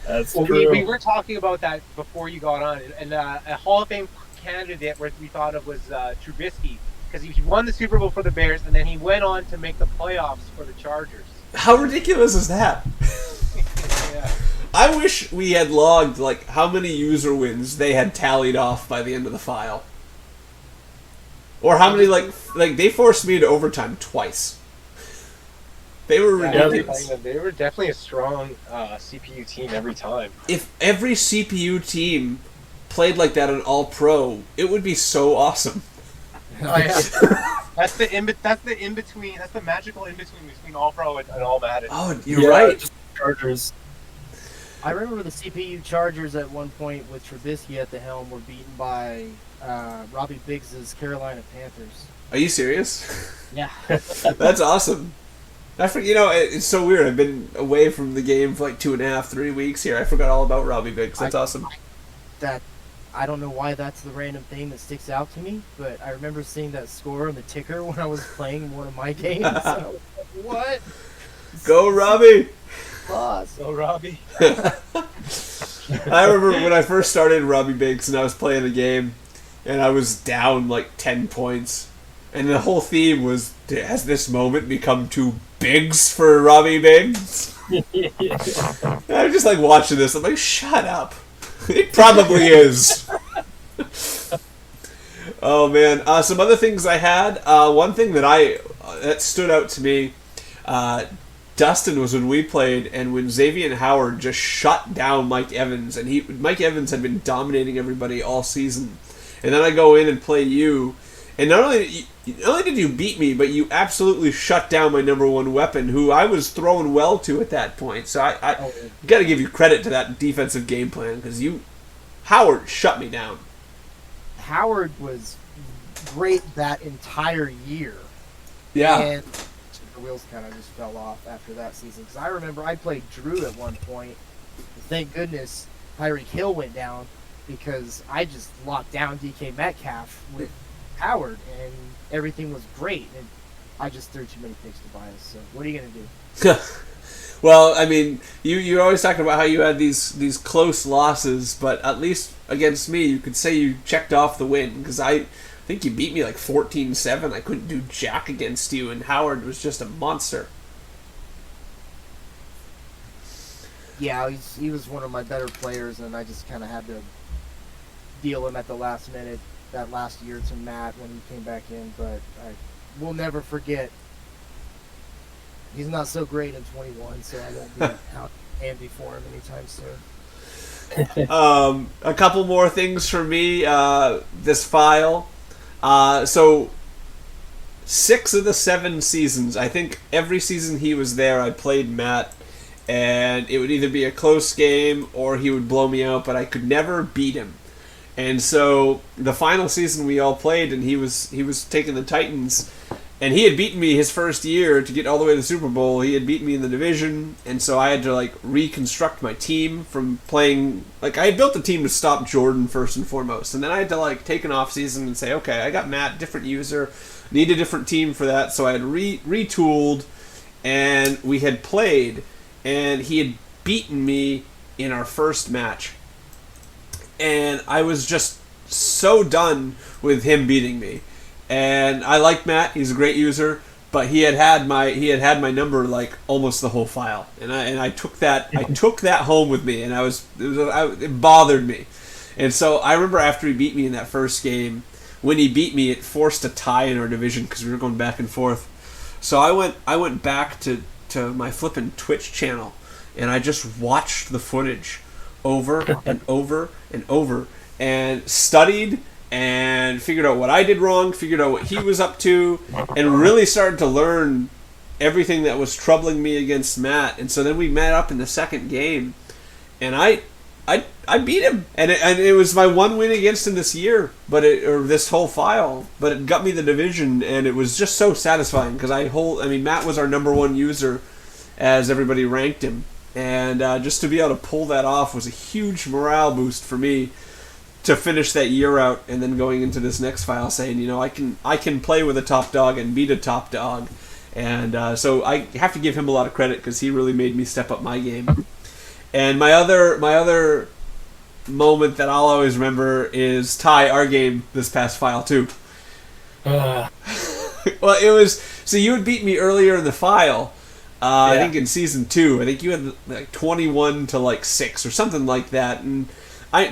That's Well, true. we were talking about that before you got on, and a Hall of Fame candidate we thought of was Trubisky, because he won the Super Bowl for the Bears, and then he went on to make the playoffs for the Chargers. How ridiculous is that? Yeah. I wish we had logged like how many user wins they had tallied off by the end of the file. Or how many like they forced me into overtime twice. They were ridiculous. They were definitely a strong CPU team every time. If every CPU team played like that in All Pro, it would be so awesome. Oh, yeah. That's the in between. That's the magical in between All Pro and All Madden. Oh, you're right. Just Chargers. I remember the CPU Chargers at one point with Trubisky at the helm were beaten by Robbie Biggs' Carolina Panthers. Are you serious? Yeah. That's awesome. It's so weird. I've been away from the game for like 2.5, 3 weeks here. I forgot all about Robbie Biggs. That's awesome. I don't know why that's the random thing that sticks out to me, but I remember seeing that score on the ticker when I was playing one of my games. And I was like, what? Go, Robbie! Lost. Oh, Robbie. I remember when I first started Robbie Biggs and I was playing a game and I was down like 10 points. And the whole theme was, has this moment become too bigs for Robbie Biggs? And I'm just like watching this. I'm like, shut up. It probably is. Oh man. Some other things I had. One thing that stood out to me, Dustin, was when we played and when Xavier Howard just shut down Mike Evans, and Mike Evans had been dominating everybody all season, and then I go in and play you, And not only did you beat me, but you absolutely shut down my number one weapon, who I was throwing well to at that point. So I got to give you credit to that defensive game plan, because Howard shut me down. Howard was great that entire year. Yeah. And the wheels kind of just fell off after that season. Because I remember I played Drew at one point. Thank goodness Tyreek Hill went down, because I just locked down DK Metcalf with Howard, and everything was great. And I just threw too many picks to Bias. So what are you going to do? Well, I mean, you're always talking about how you had these close losses, but at least against me, you could say you checked off the win, because I think you beat me like 14-7. I couldn't do jack against you, and Howard was just a monster. Yeah, he was one of my better players, and I just kind of had to deal him at the last minute that last year to Matt when he came back in. But I will never forget. He's not so great in 21, so I won't be out handy for him anytime soon. A couple more things for me. This file. So 6 of the 7 seasons, I think every season he was there, I played Matt, and it would either be a close game or he would blow me out, but I could never beat him. And so the final season we all played, and he was taking the Titans, and he had beaten me his first year to get all the way to the Super Bowl. He had beaten me in the division, and so I had to like reconstruct my team from playing. Like, I had built a team to stop Jordan first and foremost, and then I had to like take an off season and say, okay, I got Matt, different user, need a different team for that. So I had retooled, and we had played, and he had beaten me in our first match, and I was just so done with him beating me. And I like Matt; he's a great user, but he had my number like almost the whole file, and I took that home with me, and it bothered me. And so I remember after he beat me in that first game, when he beat me, it forced a tie in our division because we were going back and forth. So I went back to my flippin' Twitch channel, and I just watched the footage over and over and over, and studied and figured out what I did wrong, figured out what he was up to, and really started to learn everything that was troubling me against Matt. And so then we met up in the second game, and I beat him, and it was my one win against him this year, or this whole file, but it got me the division, and it was just so satisfying because Matt was our number one user as everybody ranked him, and just to be able to pull that off was a huge morale boost for me to finish that year out, and then going into this next file saying, I can play with a top dog and beat a top dog. And so I have to give him a lot of credit because he really made me step up my game. And my other moment that I'll always remember is Ty, our game this past file too. Well, it was, so you had beat me earlier in the file. I think in season 2. I think you had like 21 to like 6 or something like that. And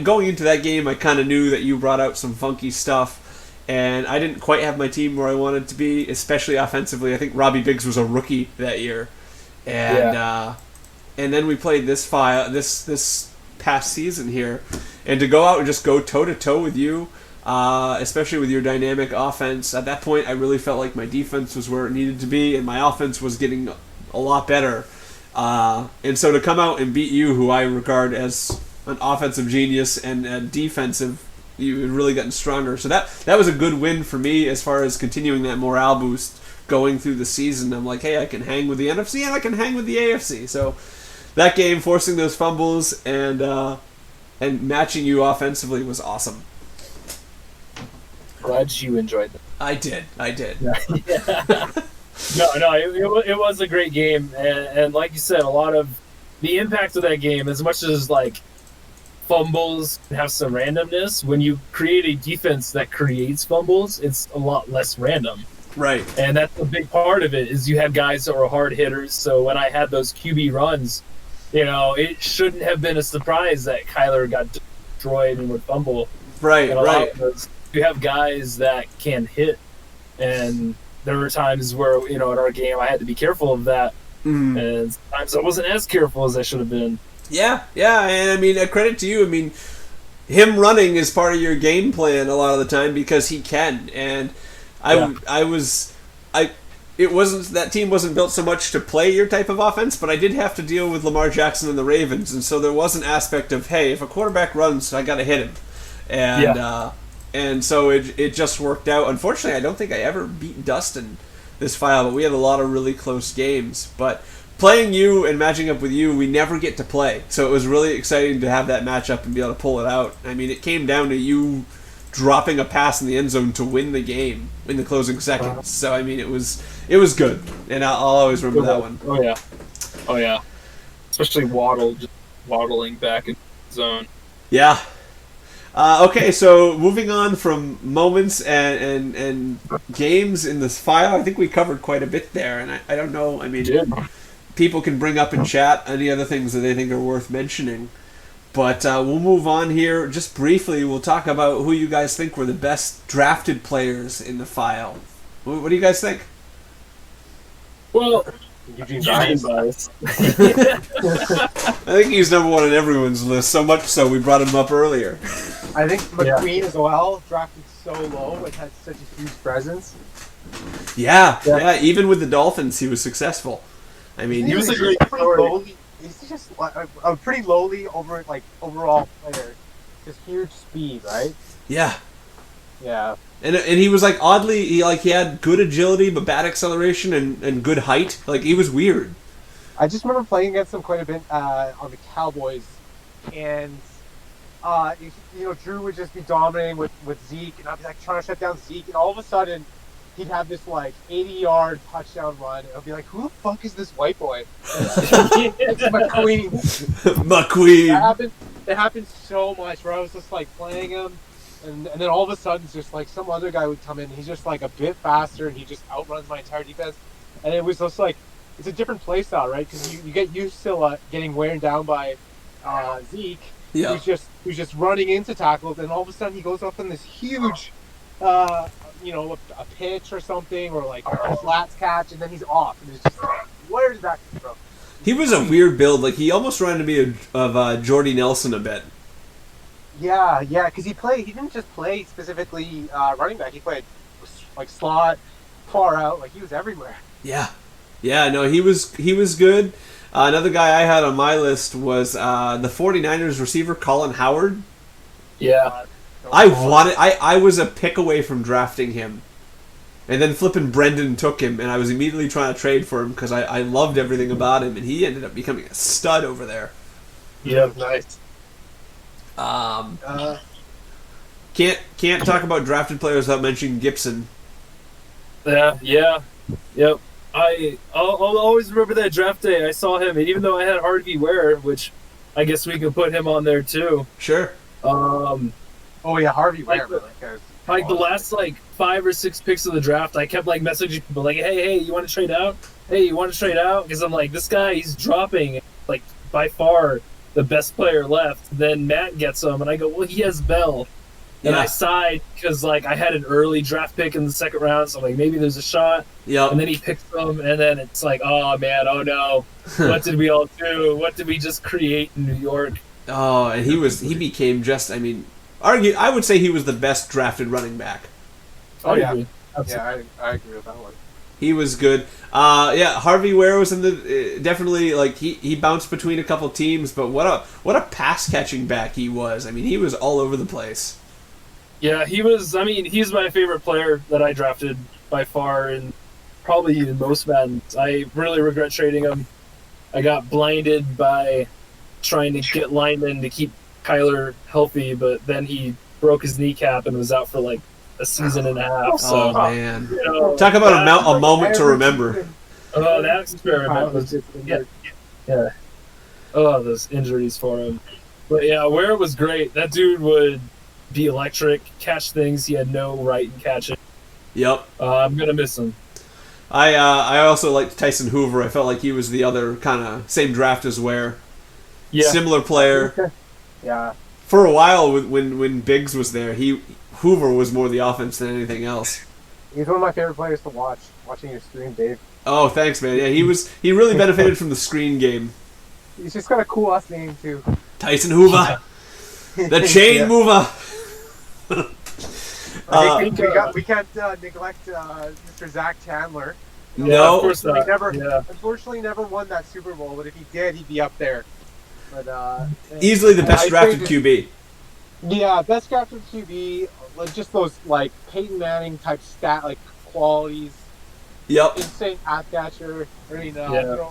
going into that game, I kind of knew that you brought out some funky stuff, and I didn't quite have my team where I wanted to be, especially offensively. I think Robbie Biggs was a rookie that year, and then we played this past season here, and to go out and just go toe to toe with you, especially with your dynamic offense. At that point, I really felt like my defense was where it needed to be, and my offense was getting a lot better. And so to come out and beat you, who I regard as an offensive genius and defensive, you had really gotten stronger. So that was a good win for me as far as continuing that morale boost going through the season. I'm like, hey, I can hang with the NFC and I can hang with the AFC. So that game, forcing those fumbles and matching you offensively was awesome. Glad you enjoyed it. I did. Yeah. No, it was a great game, and like you said, a lot of the impact of that game, as much as like fumbles have some randomness, when you create a defense that creates fumbles, it's a lot less random. Right. And that's a big part of it, is you have guys that were hard hitters. So when I had those QB runs, it shouldn't have been a surprise that Kyler got destroyed and would fumble. Right. You have guys that can hit, and there were times where, in our game, I had to be careful of that. Mm. And sometimes I wasn't as careful as I should have been. Yeah, and I mean, a credit to you. I mean, him running is part of your game plan a lot of the time because he can. And It wasn't, that team wasn't built so much to play your type of offense, but I did have to deal with Lamar Jackson and the Ravens, and so there was an aspect of, hey, if a quarterback runs, I got to hit him, and so it just worked out. Unfortunately, I don't think I ever beat Dustin this file, but we had a lot of really close games. But playing you and matching up with you, we never get to play, so it was really exciting to have that matchup and be able to pull it out. I mean, it came down to you dropping a pass in the end zone to win the game in the closing seconds. So I mean, it was good, and I'll always remember that one. Oh yeah, especially Waddle just waddling back in the zone. Yeah. Okay, so moving on from moments and games in this file, I think we covered quite a bit there, and I don't know. I mean, people can bring up in chat any other things that they think are worth mentioning. But we'll move on here. Just briefly, we'll talk about who you guys think were the best drafted players in the file. What do you guys think? Well, Eugene Bias. I think he's number one on everyone's list, so much so we brought him up earlier. I think McQueen as well, drafted so low and had such a huge presence. Yeah, even with the Dolphins, he was successful. I mean, He was a great pretty lowly. He's just a pretty lowly overall player. Just huge speed, right? yeah. Yeah. And he was like oddly, he had good agility but bad acceleration and good height. Like, he was weird. I just remember playing against him quite a bit on the Cowboys, and Drew would just be dominating with Zeke, and I'd be like trying to shut down Zeke, and all of a sudden he'd have this like 80-yard touchdown run. I'd be like, "Who the fuck is this white boy?" It's McQueen. McQueen. It happened so much where I was just like playing him, and then all of a sudden, just like some other guy would come in. He's just like a bit faster, and he just outruns my entire defense. And it was just like, it's a different play style, right? Because you get used to getting weighed down by Zeke, who's just running into tackles, and all of a sudden he goes off on this huge, a pitch or something, or like a flats catch, and then he's off. And it's just like, where did that come from? He was a weird build. Like, he almost reminded me of Jordy Nelson a bit. Yeah, because he didn't just play specifically running back. He played like slot, far out. Like, he was everywhere. Yeah, no, he was good. Another guy I had on my list was the 49ers receiver Colin Howard. Yeah. I was a pick away from drafting him. And then flipping Brendan took him, and I was immediately trying to trade for him because I loved everything about him, and he ended up becoming a stud over there. Yeah, nice. Can't talk about drafted players without mentioning Gibson. Yep. I'll always remember that draft day. I saw him, and even though I had Harvey Ware, which I guess we can put him on there too. Sure. Harvey Ware. Like the last 5 or 6 picks of the draft, I kept messaging people like, hey, you want to trade out? Hey, you want to trade out? Because I'm like, this guy, he's dropping by far the best player left. Then Matt gets him, and I go, well, he has Bell. And I sighed because I had an early draft pick in the second round, so I'm like, maybe there's a shot. Yeah. And then he picks them, and then it's like, oh man, oh no, what did we all do? What did we just create in New York? Oh, and he became just, I would say he was the best drafted running back. Oh yeah, I agree with that one. He was good. Harvey Ware was in the definitely he bounced between a couple teams, but what a pass catching back he was. He was all over the place. Yeah, he was. He's my favorite player that I drafted by far, and probably in most Maddens. I really regret trading him. I got blinded by trying to get linemen to keep Kyler healthy, but then he broke his kneecap and was out for a season and a half. So, man, talk about a moment to remember. Oh, that experiment was just yeah. Oh, those injuries for him. But yeah, Ware was great. That dude would be electric, catch things he had no right in catching. Yep. I'm gonna miss him. I also liked Tyson Hoover. I felt like he was the other kind of same draft as Ware. Yeah. Similar player. Yeah. For a while, when Biggs was there, Hoover was more the offense than anything else. He's one of my favorite players to watch. Watching your stream, Dave. Oh, thanks, man. Yeah, he really benefited from the screen game. He's just got a cool ass name too. Tyson Hoover, the chain mover. I think we can't neglect Mr. Zach Chandler. No. of course not. Unfortunately, never won that Super Bowl. But if he did, he'd be up there. But Easily the best I drafted think- QB. Yeah, best drafted QB. Like just those like Peyton Manning type stat like qualities. Yep. Insane pass catcher. I mean, Yeah.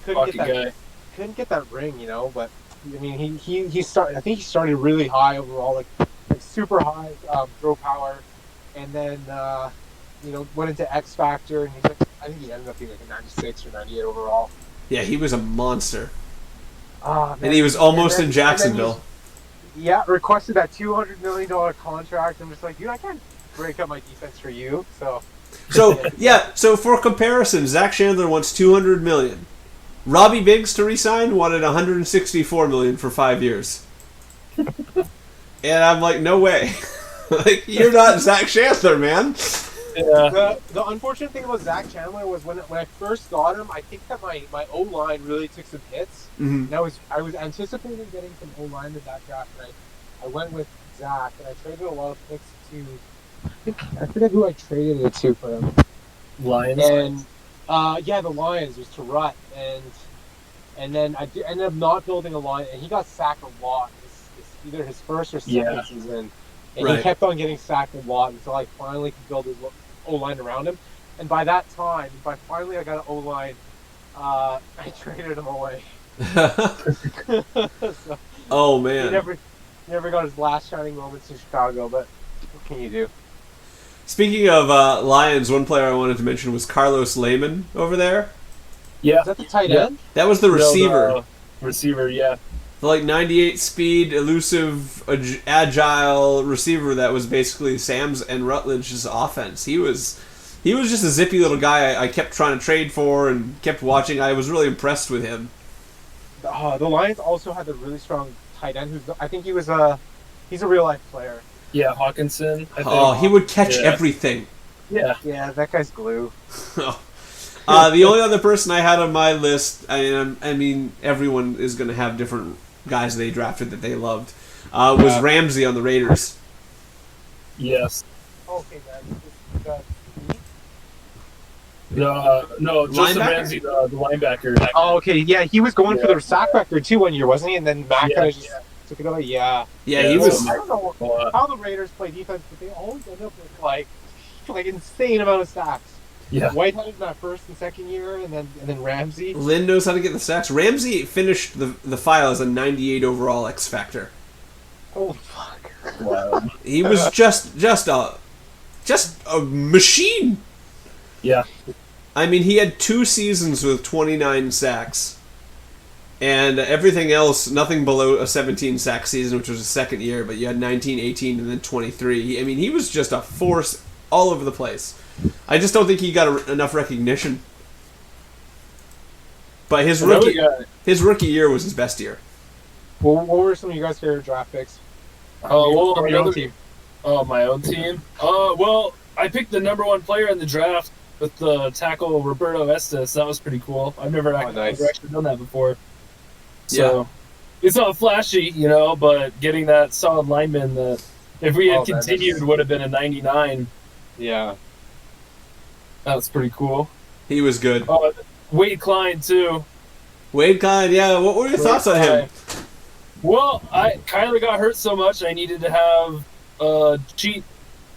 couldn't get that ring, But I mean, he started. I think he started really high overall, like super high throw power, and then went into X Factor, and I think he ended up being like a 96 or 98 overall. Yeah, he was a monster. Man. And he was almost in Jacksonville. Requested that $200 million contract. I'm just like, dude, I can't break up my defense for you. So for comparison, Zach Chandler wants $200 million. Robbie Biggs to resign wanted $164 million for 5 years. And I'm like, no way. Like, you're not Zach Chandler, man. Yeah. The unfortunate thing about Zach Chandler was when I first got him, I think that my O-line really took some hits. Mm-hmm. And I was anticipating getting some O-line with that draft, and I went with Zach, and I traded a lot of picks to, I forget who I traded it to for him. Lions. And the Lions was to Rut, and then I ended up not building a line, and he got sacked a lot. Either his first or second season, and he kept on getting sacked a lot until I finally could build his O-line around him. And by that time, I got an O-line, I traded him away. So, Oh, man. he never got his last shining moments in Chicago, but what can you do? Speaking of Lions, one player I wanted to mention was Carlos Layman over there. Yeah. Is that the tight end? That was the receiver. Receiver, yeah. The 98 speed, elusive, agile receiver that was basically Sam's and Rutledge's offense. He was just a zippy little guy I kept trying to trade for and kept watching. I was really impressed with him. The Lions also had a really strong tight end. I think he's a real life player. Yeah, Hawkinson. I think. Oh, he would catch everything. Yeah. Yeah, that guy's glue. The only other person I had on my list, I mean, everyone is going to have different guys they drafted that they loved, was Ramsey on the Raiders. Yes. Okay, man. No, Joseph Linebacker? Ramsey, the linebacker. Oh, okay. Yeah, he was going for the sack record too one year, wasn't he? And then Mac kind of just took it away. Yeah. Yeah, he was. I don't know how the Raiders play defense, but they always end up with like insane amount of sacks. Yeah. Whitehead in that first and second year, and then Ramsey. Lynn knows how to get the sacks. Ramsey finished the file as a 98 overall X Factor. Holy fuck! Wow. He was just a machine. Yeah. I mean, he had 2 seasons with 29 sacks. And everything else, nothing below a 17 sack season, which was his second year, but you had 19, 18, and then 23. I mean, he was just a force all over the place. I just don't think he got enough recognition. But his rookie year was his best year. Well, what were some of you guys' favorite draft picks? Oh, your own team. Oh, my own team? Well, I picked the number 1 player in the draft with the tackle Roberto Estes. That was pretty cool. I've never actually done that before. So, it's not flashy, but getting that solid lineman that, if we had continued, would have been a 99. Yeah. That was pretty cool. He was good. Wade Klein, too. Wade Klein, yeah. What were your thoughts on him? Well, Kyler got hurt so much, I needed to have a cheap,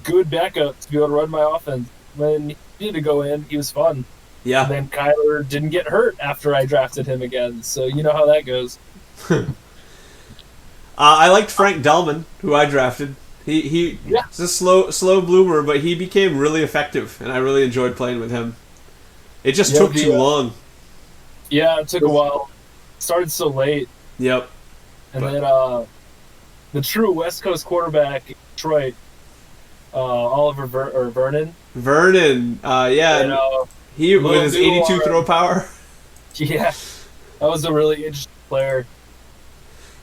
good backup to be able to run my offense. When he needed to go in, he was fun. Yeah. And then Kyler didn't get hurt after I drafted him again, so you know how that goes. I liked Frank Dahlman, who I drafted. He's a slow bloomer, but he became really effective, and I really enjoyed playing with him. It just took too long. Yeah, it took a while. Started so late. Yep. And then the true West Coast quarterback in Detroit, Oliver Vernon. Vernon, he with his 82 throw power. Yeah, that was a really interesting player.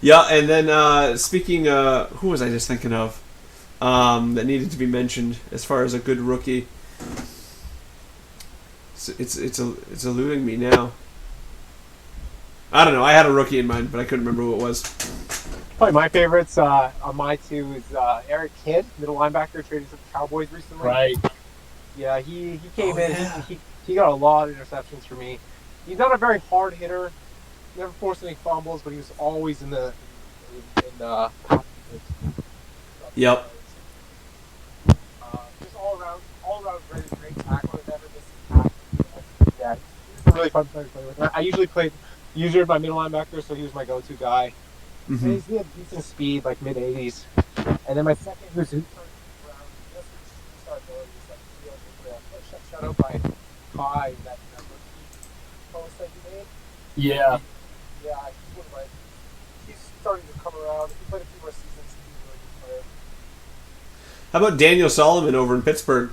Yeah, and then speaking, who was I just thinking of that needed to be mentioned as far as a good rookie? It's eluding me now. I don't know. I had a rookie in mind, but I couldn't remember who it was. Probably my favorites on my two is Eric Kidd, middle linebacker, traded to the Cowboys recently. Right. Yeah, he came in. Yeah. He got a lot of interceptions for me. He's not a very hard hitter. Never forced any fumbles, but he was always in the Yep. Just all around great tackler. Never missed a tackle. Yeah, he's a really fun player to play with. I usually played user my middle linebacker, so he was my go-to guy. Mm-hmm. And he had decent speed, like mid-80s. And then my second, who's around, shut out by Kai, that rookie post that he made. Yeah. Yeah, he's one of my. He's starting to come around. If he played a few more seasons, he'd be a really good player. How about Daniel Solomon over in Pittsburgh?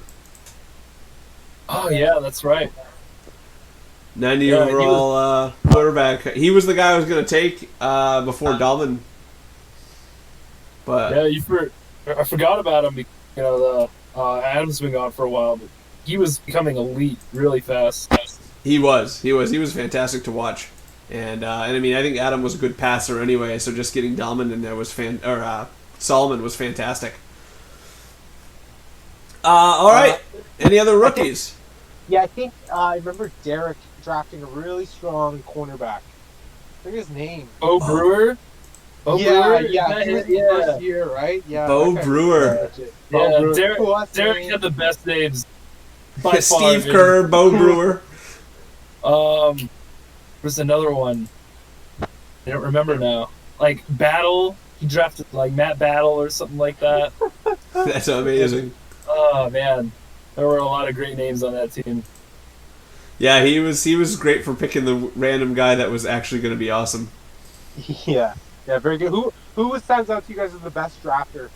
Oh yeah, that's right. 90 Yeah, overall quarterback. He was the guy I was going to take before Dalvin. But Yeah, I forgot about him. You know, Adam's been gone for a while, but he was becoming elite really fast. he was fantastic to watch. And I mean, I think Adam was a good passer anyway, so just getting Dalvin in there was Solomon was fantastic. All right. Any other rookies? I think I remember Derek drafting a really strong cornerback. I forget his name. Bo Brewer? Brewer? He was the first year, right? Yeah. Bo Brewer. Yeah, Brewer. Derek had the best names. By Steve far, Kerr, Bo Brewer. There's another one. I don't remember now. Like Battle. He drafted like Matt Battle or something like that. That's amazing. Oh man, there were a lot of great names on that team. Yeah, he was great for picking the random guy that was actually going to be awesome. Yeah, very good. Who stands out to you guys as the best drafter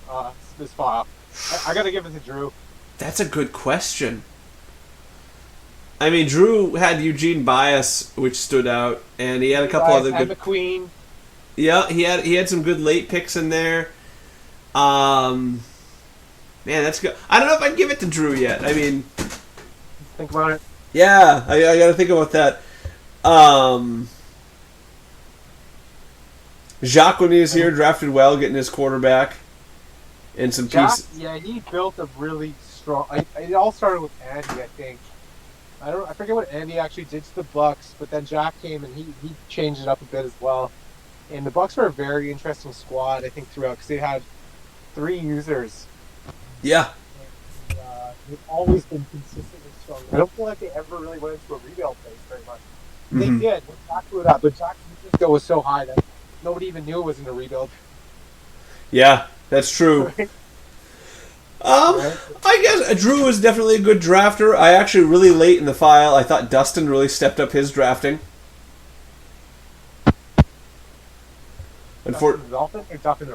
this file? I got to give it to Drew. That's a good question. I mean, Drew had Eugene Bias, which stood out, and he had a couple other good. McQueen. Yeah, he had some good late picks in there. Man, that's good. I don't know if I'd give it to Drew yet. I mean, Think about it. yeah, I got to think about that. Jacques, when he was here, drafted well, getting his quarterback and some pieces. Yeah, he built a really strong. It all started with Andy, I think. I forget what Andy actually did to the Bucks, but then Jack came and he changed it up a bit as well. And the Bucks were a very interesting squad, I think, throughout, because they had 3 users. Yeah. And, they've always been consistently strong. I don't feel like they ever really went into a rebuild phase very much. Mm-hmm. They did when Jack blew it up, but Jack's ego was so high that nobody even knew it was in a rebuild. Yeah, that's true. I guess Drew was definitely a good drafter. I actually really late in the file, I thought Dustin really stepped up his drafting. Dustin the Dolphins or Dustin the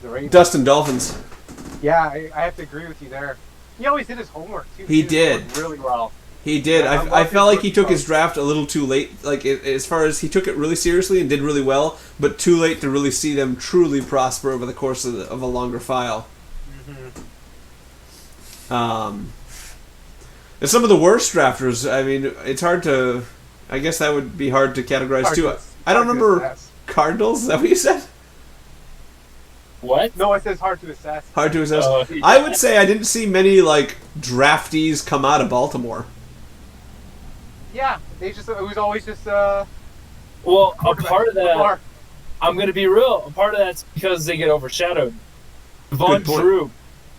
Ravens? Dustin Dolphins. Yeah, I have to agree with you there. He always did his homework too. He did really well. He did. Yeah, I felt like he took his draft a little too late. Like as far as he took it really seriously and did really well, but too late to really see them truly prosper over the course of a longer file. And some of the worst drafters. I mean, it's hard to. I guess that would be hard to categorize too. I don't remember Cardinals. Is that what you said? What? No, it says hard to assess. Hard to assess. I would say I didn't see many like draftees come out of Baltimore. Yeah, it was always just. Well, a part of that, I'm going to be real. A part of that's because they get overshadowed. Von Drew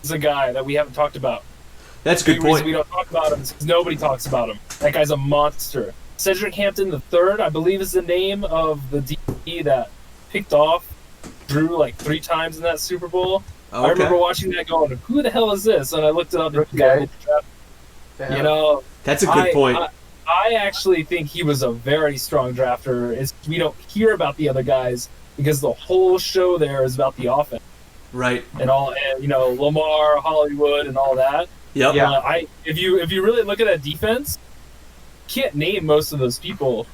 is a guy that we haven't talked about. That's a good point. The reason we don't talk about him is because nobody talks about him. That guy's a monster. Cedric Hampton III, I believe, is the name of the DB that picked off Drew like 3 times in that Super Bowl. Okay. I remember watching that going, who the hell is this? And I looked it up. And you know, that's a good point. I actually think he was a very strong drafter. We don't hear about the other guys because the whole show there is about the offense. Right. And all, and, you know, Lamar, Hollywood, and all that. Yep. Yeah. If you really look at that defense, you can't name most of those people,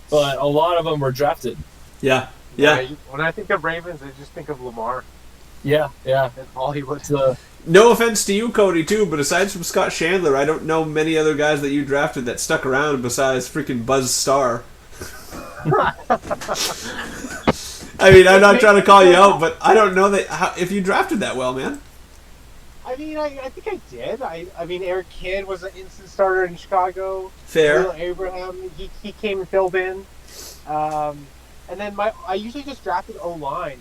but a lot of them were drafted. Yeah. When I think of Ravens, I just think of Lamar. Yeah. And Hollywood. No offense to you, Cody, too, but aside from Scott Chandler, I don't know many other guys that you drafted that stuck around besides freaking Buzz Starr. I mean, I'm not trying to call you out, but I don't know if you drafted that well, man. I mean, I think I did. I mean, Eric Kidd was an instant starter in Chicago. Fair. Will Abraham, he came and filled in. And then I usually just drafted O-line.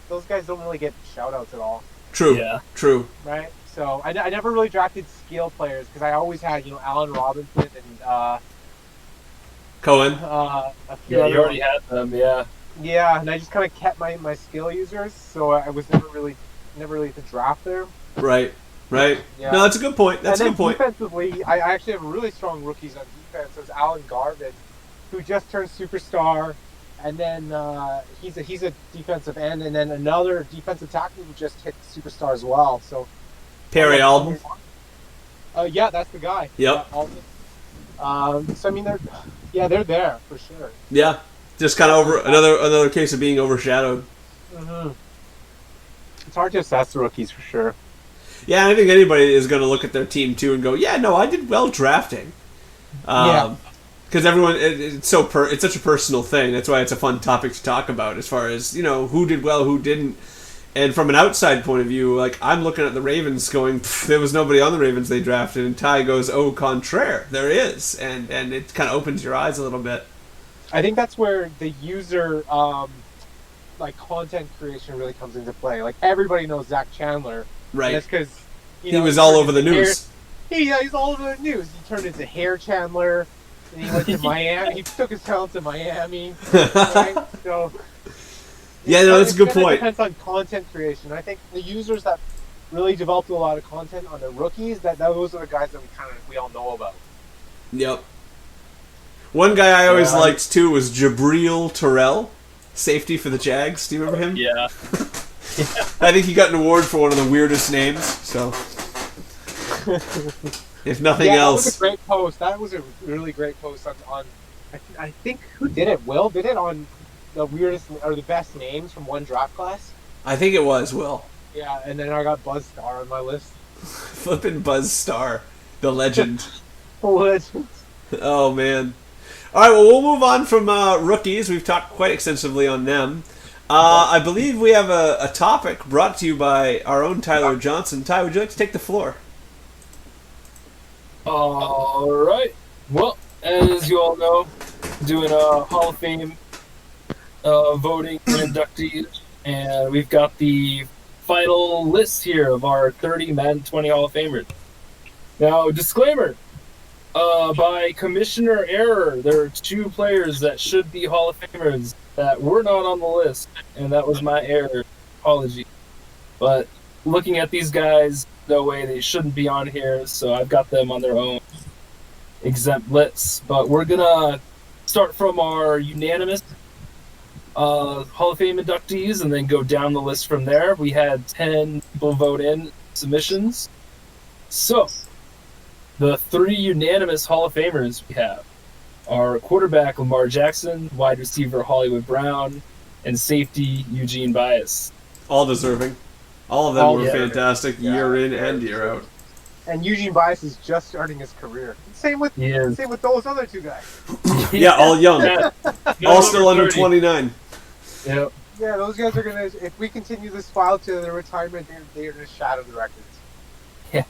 Those guys don't really get shout-outs at all. True. Yeah. True. Right? So I never really drafted skill players because I always had, Allen Robinson and Cohen. a few Yeah, other you already had them. Yeah. Yeah, and I just kind of kept my skill users, so I was never really to draft there. Right. Right. Yeah. No, that's a good point. That's a good point. Defensively, I actually have really strong rookies on defense. There's Alan Garvin, who just turned superstar, and then he's a defensive end, and then another defensive tackle who just hit superstar as well. So Perry Alden. Yeah, that's the guy. Yep. Yeah, Alden. So I mean, they're there for sure. Yeah. Just kind of another case of being overshadowed. Mm-hmm. It's hard to assess the rookies for sure. Yeah, I think anybody is going to look at their team too and go, "Yeah, no, I did well drafting." Yeah. Because everyone, it's such a personal thing. That's why it's a fun topic to talk about, as far as who did well, who didn't. And from an outside point of view, like I'm looking at the Ravens, going, "There was nobody on the Ravens they drafted," and Ty goes, "Au contraire, there is," and it kind of opens your eyes a little bit. I think that's where the user, content creation really comes into play. Like everybody knows Zach Chandler. Right. And that's because he was all over the news. He's all over the news. He turned into Hair Chandler, and he went to Miami. He took his talent to Miami. Right? So, yeah, no, that's a good point. It depends on content creation. I think the users that really developed a lot of content on the rookies, those are the guys that we all know about. Yep. One guy I always liked too was Jabril Terrell, safety for the Jags. Do you remember him? Yeah. I think he got an award for one of the weirdest names. So, if nothing else, that was a great post. That was a really great post on I think who did it? Will did it on the weirdest or the best names from one draft class. I think it was Will. Yeah, and then I got Buzz Star on my list. Flippin' Buzz Star, the legend. Legend. Oh man. All right, well, we'll move on from rookies. We've talked quite extensively on them. I believe we have a topic brought to you by our own Tyler Johnson. Ty, would you like to take the floor? All right. Well, as you all know, doing a Hall of Fame voting for inductees, and we've got the final list here of our 30 Madden 20 Hall of Famers. Now, disclaimer. By commissioner error, there are 2 players that should be Hall of Famers that were not on the list, and that was my error. Apology. But looking at these guys, no way they shouldn't be on here, so I've got them on their own exempt lists. But we're gonna start from our unanimous Hall of Fame inductees and then go down the list from there. We had 10 people vote in submissions. So, the 3 unanimous Hall of Famers we have are quarterback Lamar Jackson, wide receiver Hollywood Brown, and safety Eugene Bias. All deserving. All of them were deserving. fantastic year in and year out. And Eugene Bias is just starting his career. Same with those other 2 guys. Yeah, all young. Yeah. All still under 30. 29. Yep. Yeah, those guys are gonna. If we continue this file to their retirement, they're gonna shatter the records. Yeah.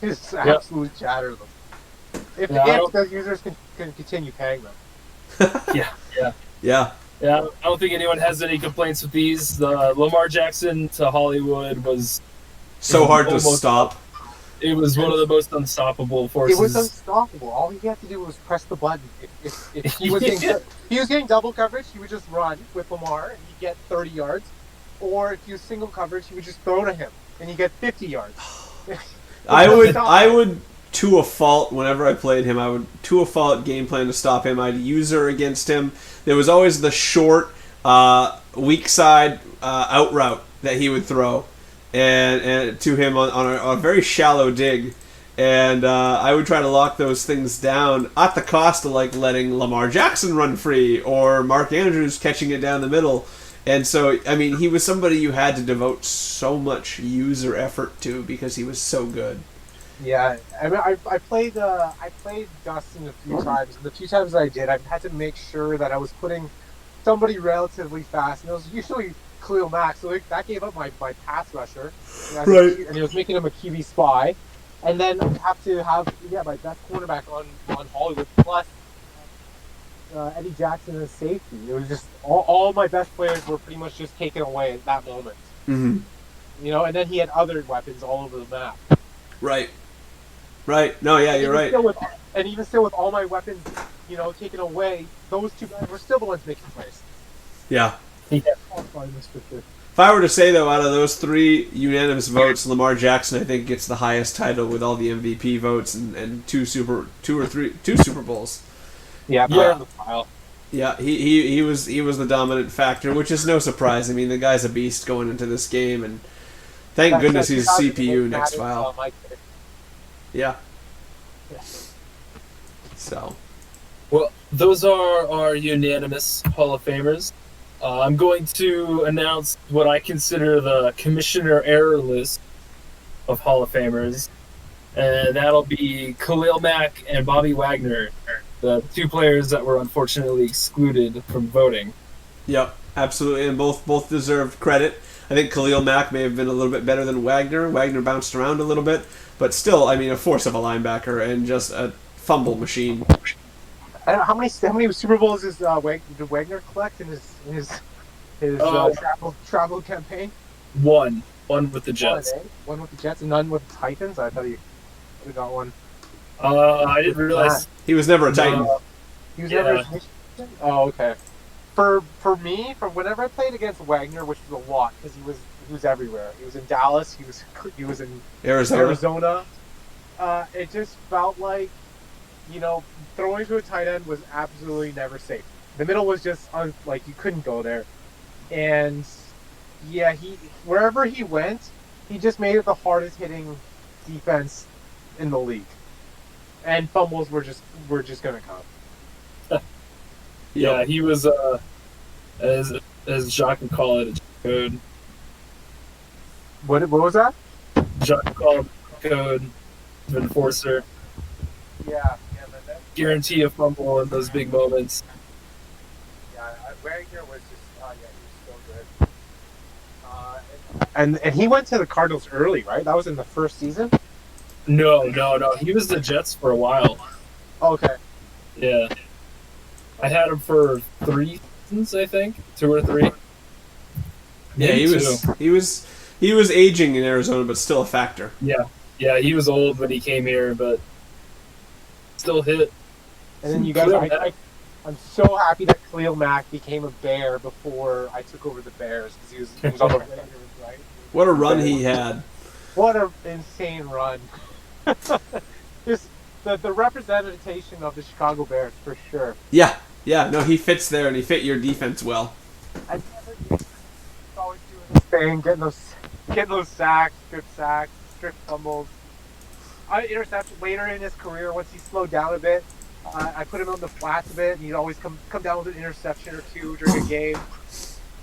Just absolutely shatter them. If the users can continue paying them. Yeah. Yeah, I don't think anyone has any complaints with these. The Lamar Jackson to Hollywood was So hard to stop. It was one of the most unstoppable forces. It was unstoppable. All he had to do was press the button. If he was getting double coverage, he would just run with Lamar and he'd get 30 yards. Or if he was single coverage, he would just throw to him and he'd get 50 yards. I would to a fault whenever I played him. I would to a fault game plan to stop him. I'd user against him. There was always the short, weak side out route that he would throw, and to him on a very shallow dig, and I would try to lock those things down at the cost of letting Lamar Jackson run free or Mark Andrews catching it down the middle. And so, I mean, he was somebody you had to devote so much user effort to because he was so good. Yeah, I mean, I played Dustin a few times. And the few times I did, I had to make sure that I was putting somebody relatively fast, and it was usually Khalil Mack. So that gave up my pass rusher, Right. and it was making him a QB spy. And then I have to have my best cornerback on Hollywood plus Eddie Jackson as safety. It was just all my best players were pretty much just taken away at that moment. Mm-hmm. You know, and then he had other weapons all over the map. Right. Right. No, yeah, you're right. And even still, with all my weapons, you know, taken away, those two guys were still the ones making plays. Yeah. If If I were to say, though, out of those 3 unanimous votes, Lamar Jackson, I think, gets the highest title with all the MVP votes and 2 Super Bowls. Yeah. Yeah, he was the dominant factor, which is no surprise. I mean, the guy's a beast going into this game, and thank goodness he's CPU next file. Yeah. So. Well, those are our unanimous Hall of Famers. I'm going to announce what I consider the commissioner error list of Hall of Famers, and that'll be Khalil Mack and Bobby Wagner, the 2 players that were unfortunately excluded from voting. Yep, absolutely, and both deserve credit. I think Khalil Mack may have been a little bit better than Wagner. Wagner bounced around a little bit, but still, I mean, a force of a linebacker and just a fumble machine. How many Super Bowls did Wagner collect in his travel campaign? One with the Jets. One with the Jets and none with the Titans. I thought he would have got one. I didn't realize he was never a Titan. He was never. Oh, okay. For me, from whenever I played against Wagner, which was a lot because he was everywhere. He was in Dallas. He was in Arizona. It just felt like, you know, throwing to a tight end was absolutely never safe. The middle was just like you couldn't go there, and yeah, wherever he went, he just made it the hardest hitting defense in the league, and fumbles were just gonna come. Yeah, he was as Jacques would call it, a code. What was that? Jacques called code enforcer. Yeah. Guarantee a fumble in those big moments. Yeah, Wagner was just, he was so good. And he went to the Cardinals early, right? That was in the first season? No. He was the Jets for a while. Okay. Yeah. I had him for 3 seasons, I think. 2 or 3. Yeah, he was aging in Arizona, but still a factor. Yeah, he was old when he came here, but still hit. And then you guys, I'm so happy that Khalil Mack became a Bear before I took over the Bears because he was on the Raiders, right? What a run he had! What an insane run! Just the representation of the Chicago Bears for sure. Yeah. No, he fits there, and he fit your defense well. I never always doing his thing, getting those sacks, strip fumbles. Interception later in his career, once he slowed down a bit, I put him on the flats a bit, and he'd always come down with an interception or 2 during a game.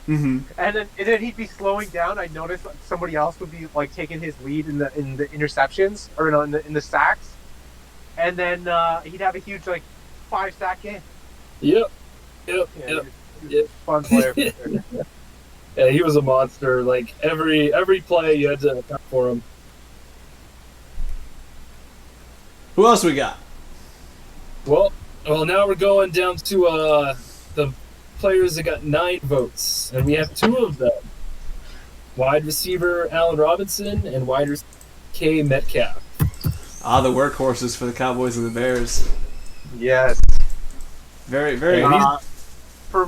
Mm-hmm. And then he'd be slowing down. I noticed somebody else would be like taking his lead in the interceptions or in the sacks, and then he'd have a huge 5-sack game. Yep. Fun player. For sure. Yeah, he was a monster. Like every play, you had to account for him. Who else we got? Well, now we're going down to the players that got 9 votes, and we have 2 of them: wide receiver Allen Robinson and wide receiver K. Metcalf. The workhorses for the Cowboys and the Bears. Yes. Very, very. For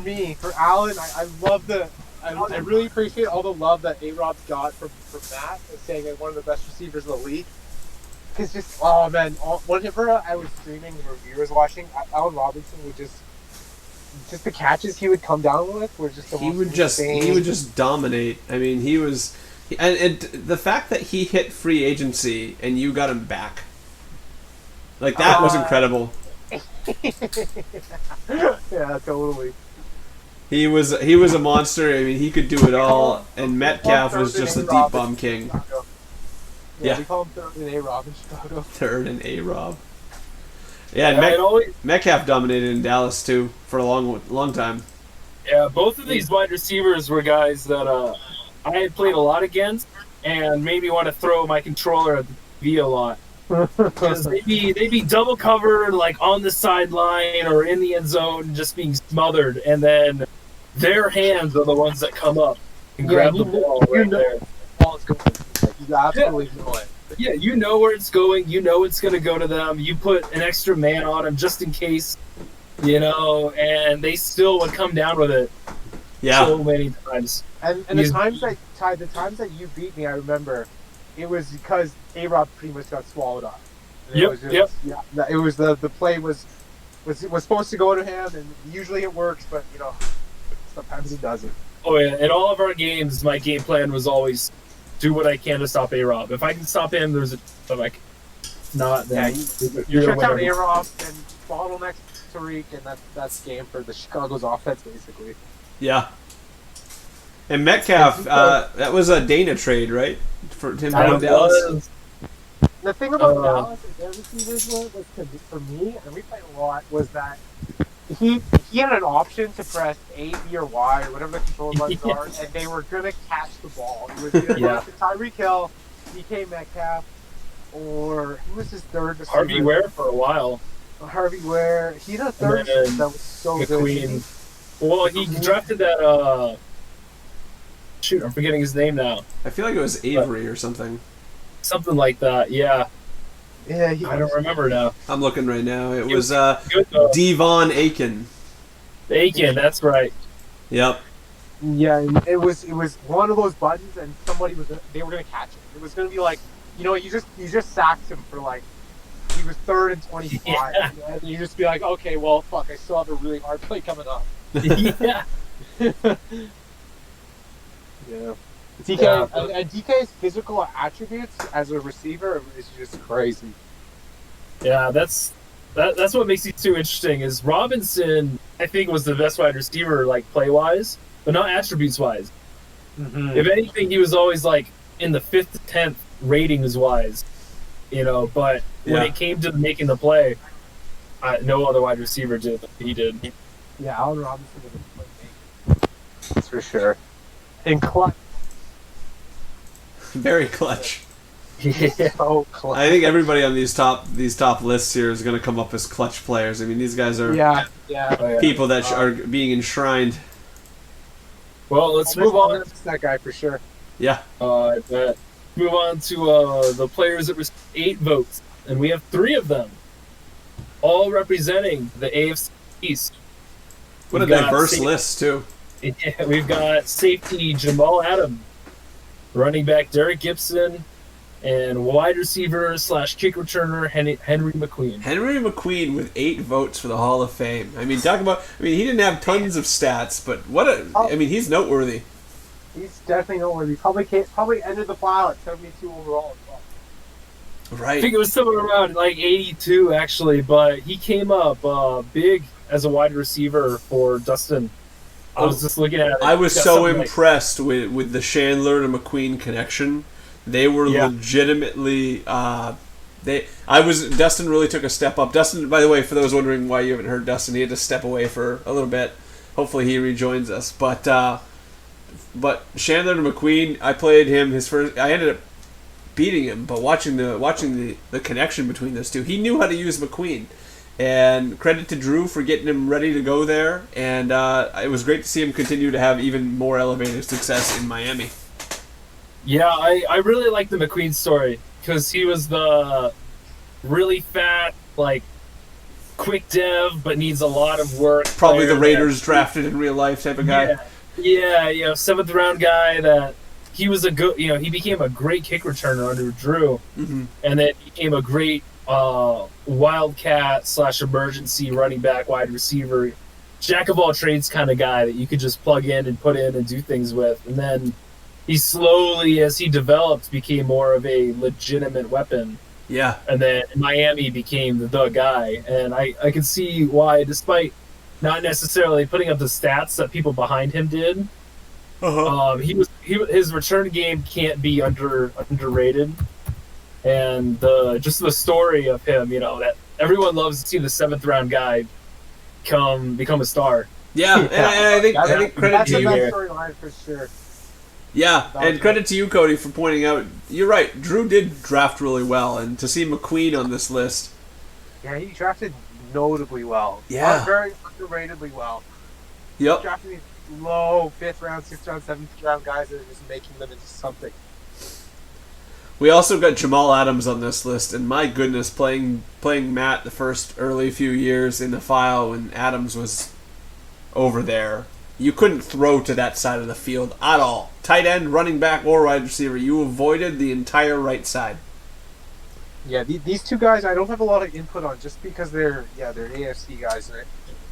Allen, I love I really appreciate all the love that A-Rob's got from Matt, saying that one of the best receivers in the league. Because whenever I was streaming and reviewers watching, Allen Robinson would just the catches he would come down with were just he would just dominate. I mean, he was, and the fact that he hit free agency and you got him back, that was incredible. Yeah, totally. He was a monster. I mean, he could do it all, and Metcalf was just a deep bomb king. Yeah, we call him third and A-Rob in Chicago. Third and A-Rob. Yeah, and Metcalf dominated in Dallas too for a long time. Yeah, both of these wide receivers were guys that I had played a lot against and made me want to throw my controller at the TV a lot. Because they'd be double covered, like on the sideline or in the end zone, just being smothered, and then their hands are the ones that come up and grab the ball right there. Ball's going. Like, you absolutely know it. Yeah, you know where it's going. You know it's going to go to them. You put an extra man on them just in case, and they still would come down with it. Yeah. So many times. And the times that you beat me, I remember, it was because A-Rob pretty much got swallowed up. Yep. Yeah, it was the play was supposed to go to him, and usually it works, but sometimes it doesn't. Oh yeah, in all of our games, my game plan was always do what I can to stop A-Rob. If I can stop him, there's a like not then you shut down A-Rob and bottleneck Tariq, and that's game for the Chicago's offense basically. Yeah. And Metcalf, that was a Dana trade, right? For him to Dallas. The thing about Dallas and their receivers was for me, and we played a lot, was that he had an option to press A, B, or Y, or whatever the control buttons are, and they were going to catch the ball. It was either Tyreek Hill, DK Metcalf, or who was his third receiver? Harvey Ware for a while. Harvey Ware. He had a third that was so McQueen. good. Well, he drafted that, shoot, I'm forgetting his name now. I feel like it was Avery or something. Something like that, yeah. Yeah, I don't remember now. I'm looking right now. It was good, Devon Aiken. Aiken, that's right. Yep. Yeah, and it was one of those buttons, and they were gonna catch it. It was gonna be like, you just sacked him for like, he was 3rd and 25, and you just be like, okay, well, fuck, I still have a really hard play coming up. Yeah. Yeah. DK's physical attributes as a receiver is just crazy. Yeah, that's what makes it so interesting. Is Robinson, I think, was the best wide receiver, like play wise, but not attributes wise. Mm-hmm. If anything, he was always like in the 5th to 10th ratings wise, But when it came to making the play, no other wide receiver did what he did. Yeah, Allen Robinson was a play. That's for sure. And clutch. Very clutch. Yeah. So clutch. I think everybody on these top lists here is going to come up as clutch players. I mean, these guys are people that are being enshrined. Well, let's move on. That's that guy for sure. Yeah. I bet. Move on to the players that received 8 votes, and we have 3 of them, all representing the AFC East. What a diverse list, too. Yeah, we've got safety Jamal Adams, running back Derek Gibson, and wide receiver / kick returner Henry McQueen. Henry McQueen with 8 votes for the Hall of Fame. I mean, he didn't have tons of stats, but he's noteworthy. He's definitely noteworthy. Probably ended the file at 72 overall as well. Right. I think it was somewhere around like 82 actually, but he came up big as a wide receiver for Dustin. I was just looking at it. I was so impressed with the Chandler to McQueen connection. They were legitimately. Dustin really took a step up. Dustin, by the way, for those wondering why you haven't heard Dustin, he had to step away for a little bit. Hopefully, he rejoins us. But Chandler to McQueen, I played him his first. I ended up beating him, but watching the connection between those two, he knew how to use McQueen. And credit to Drew for getting him ready to go there. And it was great to see him continue to have even more elevated success in Miami. Yeah, I really like the McQueen story because he was the really fat, like, quick dev, but needs a lot of work. Probably the Raiders drafted in real life type of guy. Yeah, 7th round guy that he was a good, he became a great kick returner under Drew. Mm-hmm. And then became a great wildcat / emergency running back, wide receiver, jack of all trades kind of guy that you could just plug in and put in and do things with. And then he slowly, as he developed, became more of a legitimate weapon. Yeah. And then Miami became the guy. And I can see why, despite not necessarily putting up the stats that people behind him did, his return game can't be underrated. And just the story of him, that everyone loves to see the 7th round guy become a star. Yeah, and I think credit That's to the you. best storyline for sure. Yeah, and credit to you, Cody, for pointing out. You're right. Drew did draft really well, and to see McQueen on this list. Yeah, he drafted notably well. Yeah. Very underratedly well. Yep. Drafting these low 5th round, 6th round, 7th round guys that are just making them into something. We also got Jamal Adams on this list, and my goodness, playing Matt the first early few years in the file when Adams was over there, you couldn't throw to that side of the field at all. Tight end, running back, or wide receiver, you avoided the entire right side. Yeah, these two guys I don't have a lot of input on just because they're AFC guys. And I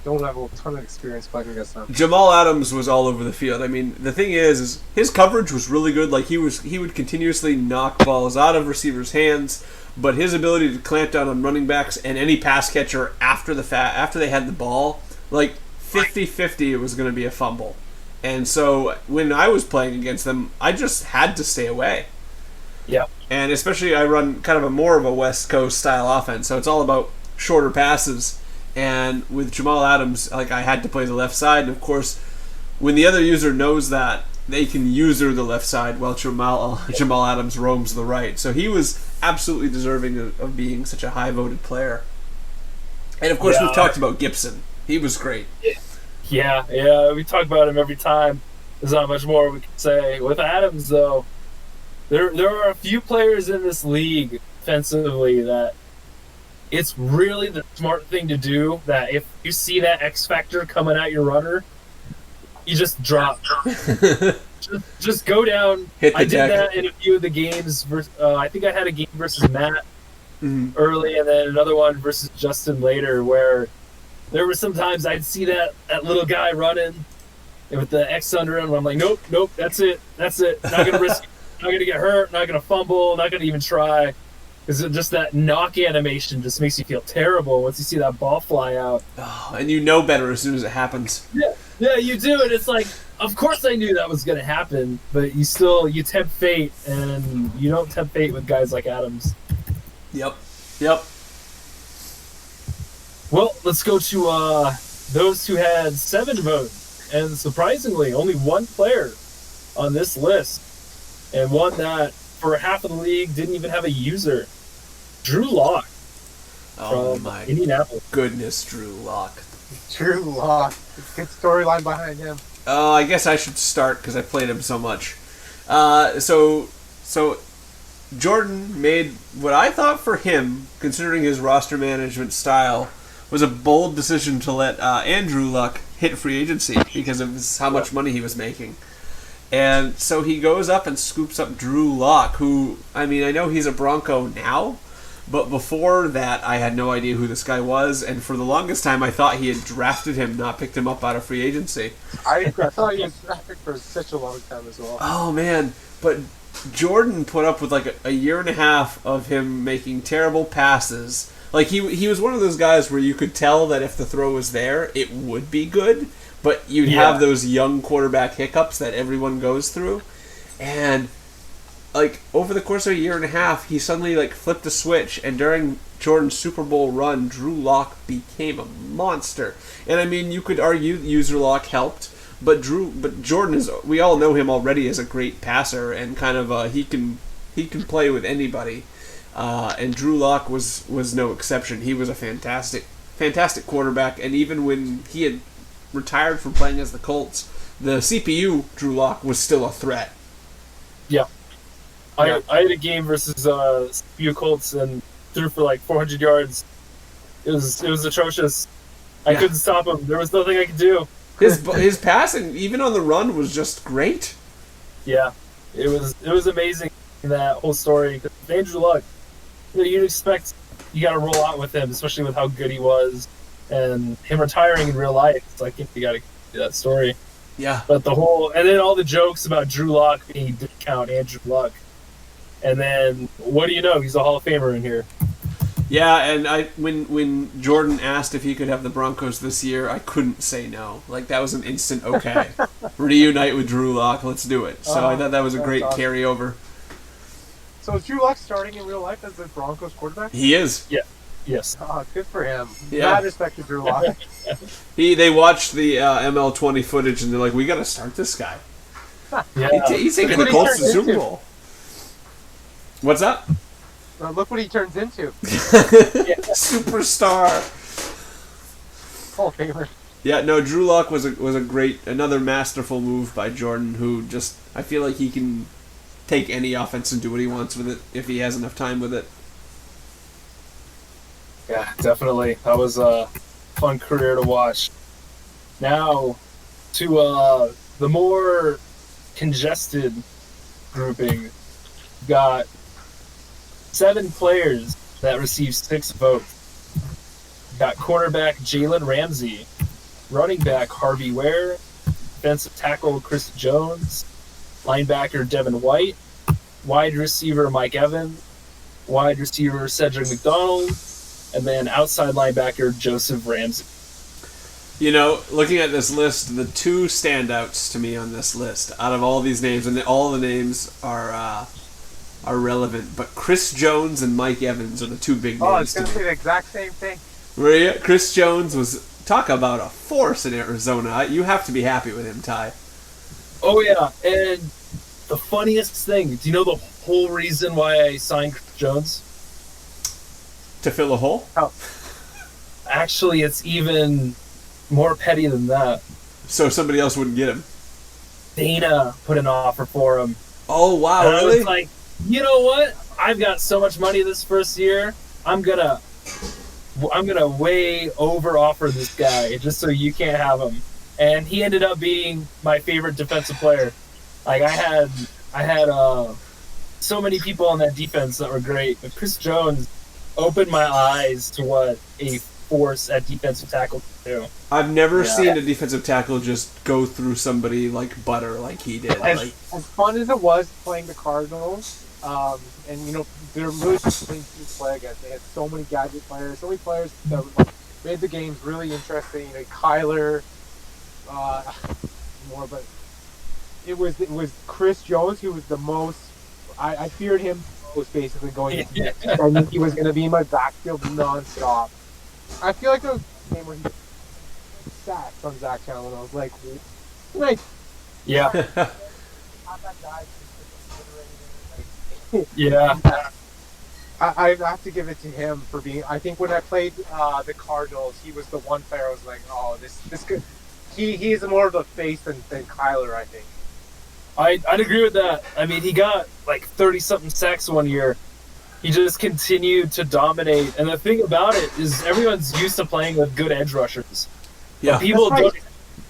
don't have a ton of experience playing against them. Jamal Adams was all over the field. I mean, the thing is his coverage was really good. Like he would continuously knock balls out of receivers' hands, but his ability to clamp down on running backs and any pass catcher after they had the ball, like 50-50, it was going to be a fumble. And so when I was playing against them, I just had to stay away. Yeah. And especially I run kind of more of a West Coast style offense, so it's all about shorter passes. And with Jamal Adams, like I had to play the left side. And of course, when the other user knows that, they can user the left side while Jamal Adams roams the right. So he was absolutely deserving of being such a high voted player. And of course, we've talked about Gibson. He was great. Yeah, we talk about him every time. There's not much more we can say. With Adams, though, there are a few players in this league offensively that it's really the smart thing to do, that if you see that X factor coming at your runner, you just drop. just go down. I did that in a few of the games. I think I had a game versus Matt early, and then another one versus Justin later, where there were some times I'd see that little guy running with the X under him, and I'm like, nope, that's it. Not going to risk it. Not going to get hurt, not going to fumble, not going to even try. Because just that knock animation just makes you feel terrible once you see that ball fly out. Oh, and you know better as soon as it happens. Yeah, you do. And it's like, of course I knew that was going to happen, but you tempt fate, and you don't tempt fate with guys like Adams. Yep. Well, let's go to those who had 7 votes. And surprisingly, only one player on this list. And one that, for half of the league, didn't even have a user. Drew Lock from Indianapolis. Goodness, Drew Lock. Drew Lock. Good storyline behind him. I guess I should start because I played him so much. So Jordan made what I thought for him, considering his roster management style, was a bold decision to let Andrew Luck hit free agency because of how much money he was making. And so he goes up and scoops up Drew Lock, who, I mean, I know he's a Bronco now, but before that, I had no idea who this guy was, and for the longest time, I thought he had drafted him, not picked him up out of free agency. I thought he was drafted for such a long time as well. Oh, man. But Jordan put up with, like, a year and a half of him making terrible passes. Like, he was one of those guys where you could tell that if the throw was there, it would be good. But you'd have those young quarterback hiccups that everyone goes through. And, like, over the course of a year and a half, he suddenly, like, flipped a switch. And during Jordan's Super Bowl run, Drew Lock became a monster. And, I mean, you could argue user Lock helped. But Jordan is, we all know him already as a great passer. And kind of, he can play with anybody. And Drew Lock was no exception. He was a fantastic quarterback. And even when he had retired from playing as the Colts, the CPU Drew Lock was still a threat. Yeah. I had a game versus CPU Colts and threw for like 400 yards. It was atrocious. I couldn't stop him. There was nothing I could do. His passing, even on the run, was just great. Yeah, it was amazing, that whole story. Andrew Luck, you'd expect you got to roll out with him, especially with how good he was. And him retiring in real life, it's like, you got to do that story. Yeah. But and then all the jokes about Drew Lock being discount Andrew Luck. And then, what do you know? He's a Hall of Famer in here. Yeah, and when Jordan asked if he could have the Broncos this year, I couldn't say no. Like, that was an instant okay. Reunite with Drew Lock, let's do it. So I thought that was a great carryover. So is Drew Lock starting in real life as the Broncos quarterback? He is. Yeah. Yes. Oh, good for him. Yeah. Mad respect to Drew Lock. They watched the ML20 footage and they're like, we got to start this guy. Yeah. He's taking Look the what he Colts to the turned Super into. Bowl. What's that? Look what he turns into. Superstar. Hall of Famer. Yeah, no, Drew Lock was a great, another masterful move by Jordan, who just, I feel like he can take any offense and do what he wants with it if he has enough time with it. Yeah, definitely. That was a fun career to watch. Now, to the more congested grouping, got 7 players that received 6 votes. Got cornerback Jalen Ramsey, running back Harvey Ware, defensive tackle Chris Jones, linebacker Devin White, wide receiver Mike Evans, wide receiver Cedric McDonald, and then outside linebacker Joseph Ramsey. You know, looking at this list, the 2 standouts to me on this list, out of all these names, and all the names are relevant, but Chris Jones and Mike Evans are the 2 big Oh, I names was to going to me. say the exact same thing. Maria, Chris Jones was, talk about a force in Arizona. You have to be happy with him, Ty. Oh, yeah, and the funniest thing, do you know the whole reason why I signed Chris Jones? To fill a hole? Actually, it's even more petty than that. So somebody else wouldn't get him. Dana put an offer for him. Oh, wow, And I really? was like, you know what? I've got so much money this first year. I'm gonna way over offer this guy just so you can't have him. And he ended up being my favorite defensive player. Like I had so many people on that defense that were great, but Chris Jones opened my eyes to what a force at defensive tackle can do. I've never seen a defensive tackle just go through somebody like butter like he did. Like, As fun as it was playing the Cardinals, and you know they're really interesting to play against. They had so many gadget players, so many players that made the games really interesting. You know, Kyler, more, but it was Chris Jones who was the most. I feared him most basically going into it. I knew he was going to be in my backfield nonstop. I feel like there was a game where he sacks on Zach Chandler, and I was like, Yeah. have that guy Yeah. I have to give it to him for being. I think when I played the Cardinals, he was the one player I was like, oh, this could. He is more of a face than Kyler, I think. I'd agree with that. I mean, he got like 30-something sacks one year. He just continued to dominate. And the thing about it is everyone's used to playing with good edge rushers. yeah. People That's right.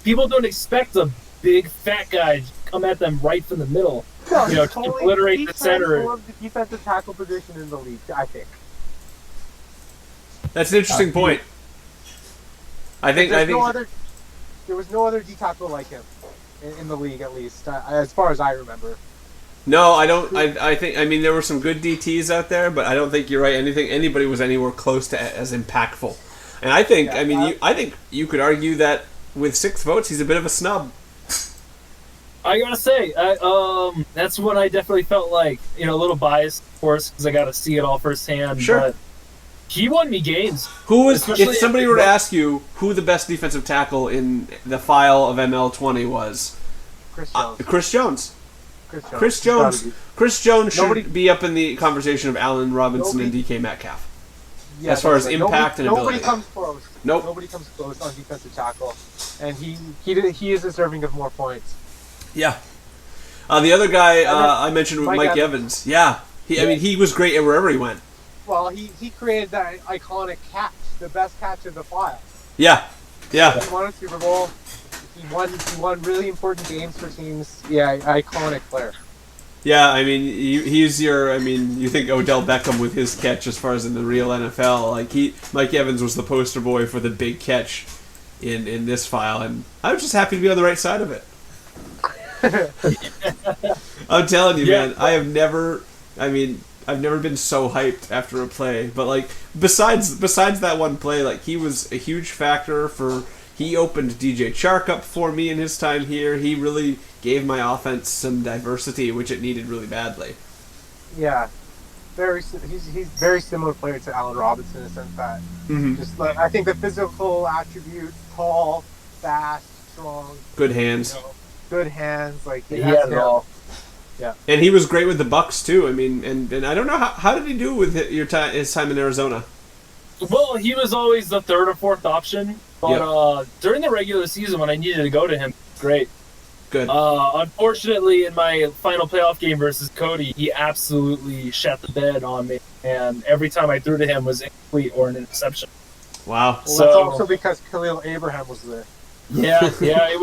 people don't expect a big fat guy to come at them right from the middle. No, You know, he to obliterate he the center. transformed the defensive tackle position in the league, I think. That's an interesting point. I think There was no other D tackle like him in the league, at least, as far as I remember. No, I don't. I think. I mean, there were some good DTs out there, but I don't think you're right. Anybody was anywhere close to as impactful. And I think. I think you could argue that with 6 votes, he's a bit of a snub. I gotta say, that's what I definitely felt like. You know, a little biased, of course, because I got to see it all firsthand. Sure. But he won me games. Who was? Especially If somebody were to ask you who the best defensive tackle in the file of ML20 was, Chris Jones. Chris Jones. Chris Jones. Chris Jones should Nobody- be up in the conversation of Allen Robinson and DK Metcalf. Yeah, as far as that's right. impact and nobody ability. comes close. Nope. Nobody comes close on defensive tackle, and he is deserving of more points. Yeah. The other guy I mentioned was Mike Mike Evans. Evans. Yeah. I mean, he was great wherever he went. Well, he created that iconic catch, the best catch in the file. Yeah. Yeah. He won a Super Bowl. He won really important games for teams. Yeah, iconic player. Yeah, I mean, he's your. I mean, you think Odell Beckham with his catch as far as in the real NFL. Like Mike Evans was the poster boy for the big catch in this file, and I was just happy to be on the right side of it. I'm telling you, man, I've never been so hyped after a play. But like, besides that one play, like he was a huge factor for. He opened DJ Chark up for me in his time here. He really gave my offense some diversity, which it needed really badly. Yeah. he's very similar player to Allen Robinson in the sense that just like I think the physical attributes, tall, fast, strong, Good hands. Good hands, like He had it all. Yeah. And he was great with the Bucks too. I mean, and I don't know how did he do with his time in Arizona? Well, he was always the third or fourth option, but during the regular season when I needed to go to him, great. Good. Unfortunately, in my final playoff game versus Cody, he absolutely shat the bed on me, and every time I threw to him was incomplete or an interception. Wow. Well, that's also because Khalil Abraham was there. Yeah, it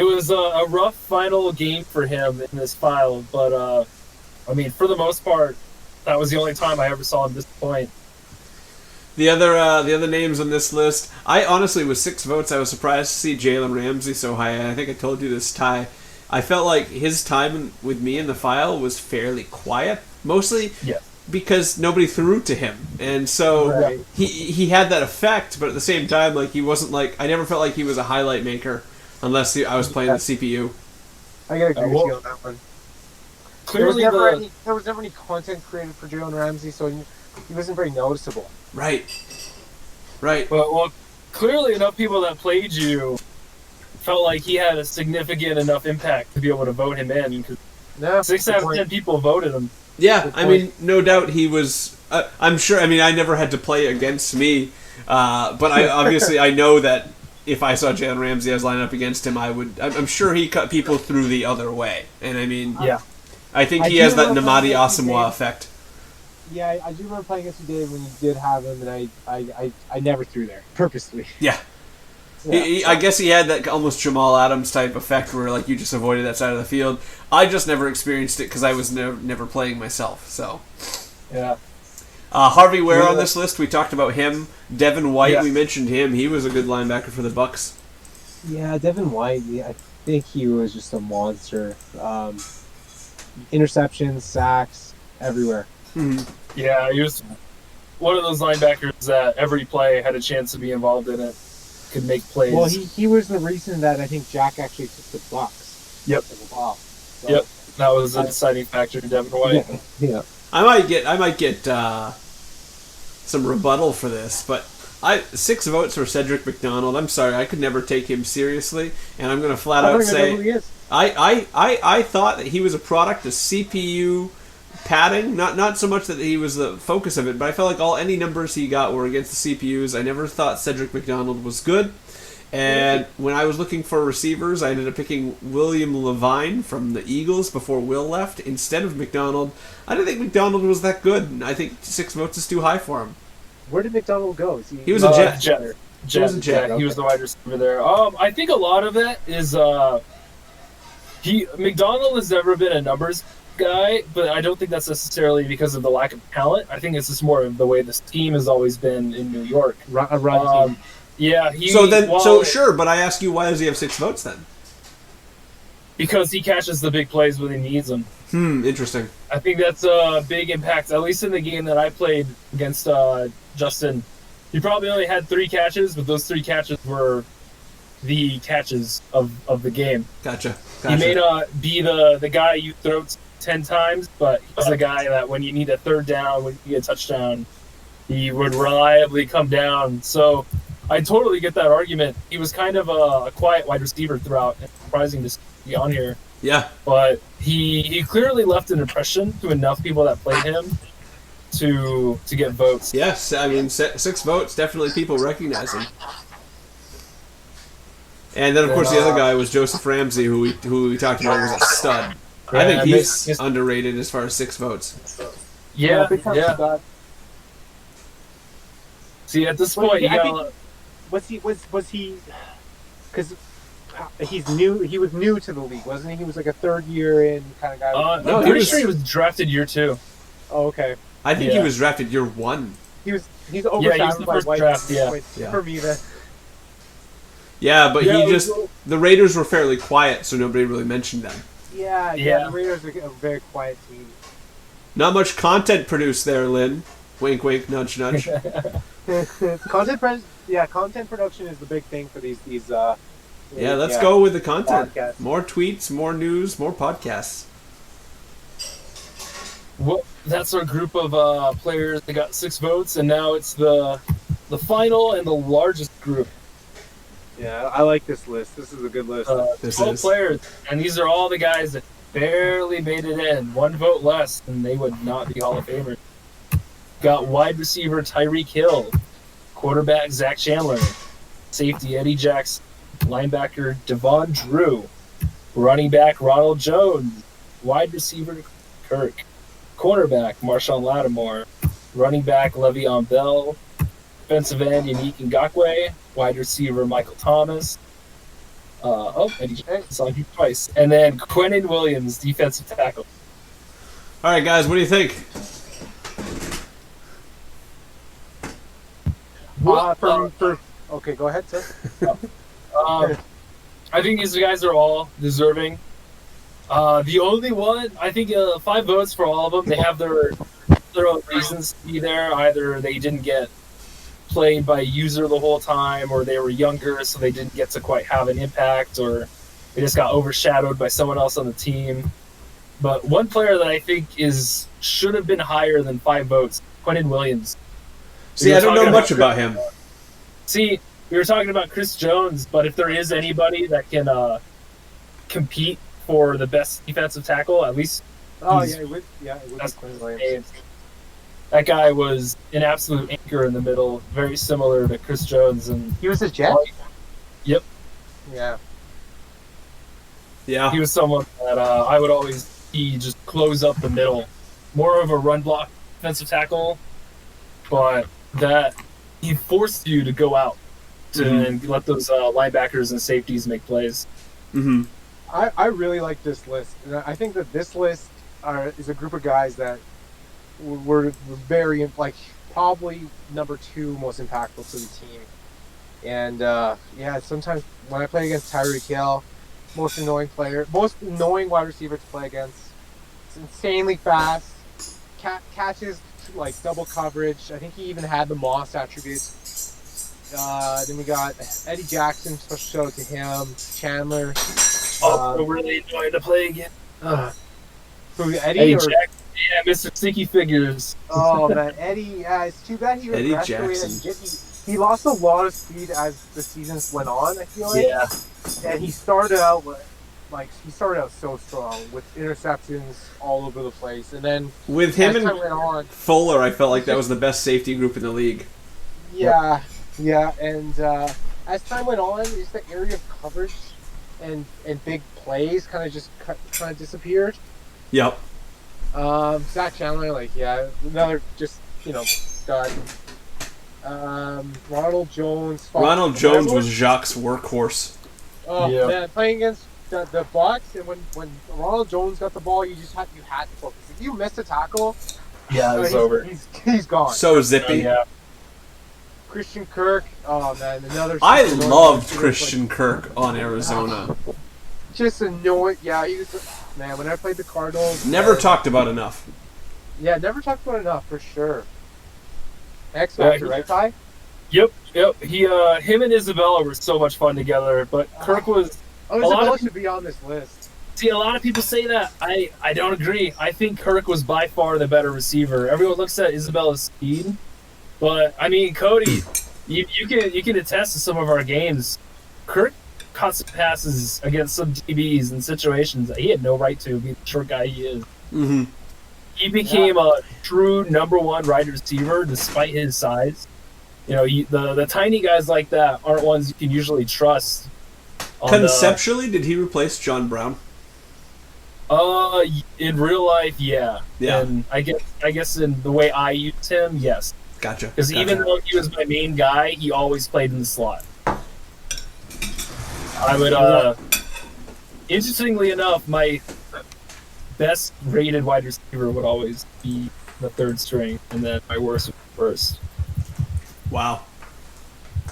was a rough final game for him in this file, but I mean, for the most part, that was the only time I ever saw him disappoint. The other names on this list, I honestly, with 6 votes, I was surprised to see Jalen Ramsey so high. And I think I told you this, Ty. I felt like his time with me in the file was fairly quiet, mostly because nobody threw to him, and so he had that effect. But at the same time, like he wasn't like I never felt like he was a highlight maker unless I was playing the CPU. I gotta agree with you on that one. Clearly, there was never any content created for Jalen Ramsey, so he wasn't very noticeable. Right. Well, clearly enough people that played you felt like he had a significant enough impact to be able to vote him in. Yeah, 6 out of 10 people voted him. Yeah, I mean, no doubt he was. I'm sure. I mean, I never had to play against me, but I know that if I saw Jalen Ramsey, I was lining up against him. I'm sure he cut people through the other way, and I mean, I think he has that Namadi Asamoah effect. Yeah, I do remember playing against you, Dave, when you did have him, and I never threw there purposely. Yeah. I guess he had that almost Jamal Adams type effect where like you just avoided that side of the field. I just never experienced it because I was never playing myself. So Harvey Ware on this list, we talked about him. Devin White, we mentioned him. He was a good linebacker for the Bucks. Yeah, Devin White. I think he was just a monster. Interceptions, sacks, everywhere. Yeah, he was one of those linebackers that every play had a chance to be involved in it. Could make plays. Well, he was the reason that I think Jack actually took the Bucks. Yep. Wow. So, Yep. That was a deciding factor to Devin White. Yeah. I might get some rebuttal for this, but 6 votes for Cedric McDonald. I'm sorry, I could never take him seriously, and I'm going to flat out say I thought that he was a product of CPU padding, not so much that he was the focus of it, but I felt like any numbers he got were against the CPUs. I never thought Cedric McDonald was good. And when I was looking for receivers, I ended up picking William Levine from the Eagles before Will left instead of McDonald. I didn't think McDonald was that good, and I think 6 votes is too high for him. Where did McDonald go? He was a Jet. He was a Jet. He was the wide receiver there. I think a lot of it is McDonald has never been a numbers guy, but I don't think that's necessarily because of the lack of talent. I think it's just more of the way the scheme has always been in New York. A run team. Yeah. Sure, but I ask you, why does he have 6 votes then? Because he catches the big plays when he needs them. Interesting. I think that's a big impact, at least in the game that I played against Justin. He probably only had 3 catches, but those 3 catches were the catches of the game. Gotcha. He may not be the guy you throw 10 times, but he's the guy that when you need a third down, when you get a touchdown, he would reliably come down. So I totally get that argument. He was kind of a quiet wide receiver throughout. It's surprising to be on here. Yeah. But he clearly left an impression to enough people that played him to get votes. Yes, I mean 6 votes, definitely people recognize him. And then of course the other guy was Joseph Ramsey, who we talked about was a stud. I think he's underrated as far as 6 votes. Yeah. See, at this point, was he? Because he's new. He was new to the league, wasn't he? He was like a third year in kind of guy. I'm pretty sure he was drafted year 2. Oh, okay. I think he was drafted year 1. He's overshadowed by White. Draft, for me then. Yeah, but the Raiders were fairly quiet, so nobody really mentioned them. Yeah. The Raiders are a very quiet team. Not much content produced there, Lynn. Wink, wink, nudge, nudge. Content production is the big thing for these. Let's go with the content. Podcasts. More tweets, more news, more podcasts. Well, that's our group of players. They got 6 votes, and now it's the final and the largest group. Yeah, I like this list. This is a good list. 12 players, and these are all the guys that barely made it in. 1 vote less, and they would not be Hall of Famers. Got wide receiver Tyreek Hill, quarterback Zach Chandler, safety Eddie Jackson, linebacker Devon Drew, running back Ronald Jones, wide receiver Kirk, cornerback Marshawn Lattimore, running back Le'Veon Bell, defensive end Yannick Ngakoue, wide receiver Michael Thomas. Eddie Jackson saw you twice, and then Quinnen Williams, defensive tackle. All right, guys, what do you think? Okay, go ahead, sir. I think these guys are all deserving. The only one, I think 5 votes for all of them. They have their own reasons to be there. Either they didn't get played by a user the whole time, or they were younger, so they didn't get to quite have an impact, or they just got overshadowed by someone else on the team. But one player that I think should have been higher than 5 votes, Quinnen Williams. See, I don't know much about him. See, we were talking about Chris Jones, but if there is anybody that can compete for the best defensive tackle, at least It would be Quinnen Williams. that guy was an absolute anchor in the middle, very similar to Chris Jones. And He was a Jet? Yep. Yeah. Yeah. He was someone that I would always see just close up the middle. More of a run block defensive tackle, but that he forced you to go out and let those linebackers and safeties make plays. Mm-hmm. I really like this list. And I think that this list is a group of guys that were very, probably number 2 most impactful to the team. And, sometimes when I play against Tyreek Hill, most annoying wide receiver to play against. It's insanely fast. Catches, double coverage. I think he even had the Moss attributes. Then we got Eddie Jackson, special shout out to him. Chandler. Really annoying to play again. Eddie or... Jackson, yeah, Mr. Sticky Figures. Oh man, Eddie. Yeah, it's too bad he Eddie regressed the way that Jackson. he lost a lot of speed as the seasons went on. I feel like. Yeah. And he started out so strong with interceptions all over the place, and then With him as time and went on, Fuller, I felt like that was the best safety group in the league. yeah, and as time went on, just the area of coverage and big plays kind of disappeared. Yep. Zach Chandler, another stud. Ronald Jones. Ronald Jones was Jacques' workhorse. Oh Yeah. man, playing against the Bucks, and when Ronald Jones got the ball, you had to focus. If you missed a tackle, Yeah, it's over. He's gone. So zippy. Yeah. Christian Kirk, oh man, another. I loved Christian Kirk on Arizona. Just annoying. Yeah, he was. Man, when I played the Cardinals, Never talked about enough. Yeah, never talked about enough for sure. X Factor, right, Ty? Yep. He, him and Isabella were so much fun together, but Kirk was. Isabella should be on this list. See, a lot of people say that. I don't agree. I think Kirk was by far the better receiver. Everyone looks at Isabella's speed, but I mean, Cody, you can attest to some of our games. Kirk caught some passes against some DBs in situations that he had no right to, be the short guy he is. Mm-hmm. He became a true number 1 wide receiver despite his size. You know, the tiny guys like that aren't ones you can usually trust. Conceptually, did he replace John Brown? In real life, yeah. Yeah. And I guess in the way I used him, yes. Gotcha. Because even though he was my main guy, he always played in the slot. I would, interestingly enough, my best rated wide receiver would always be the 3rd string, and then my worst would be first. Wow.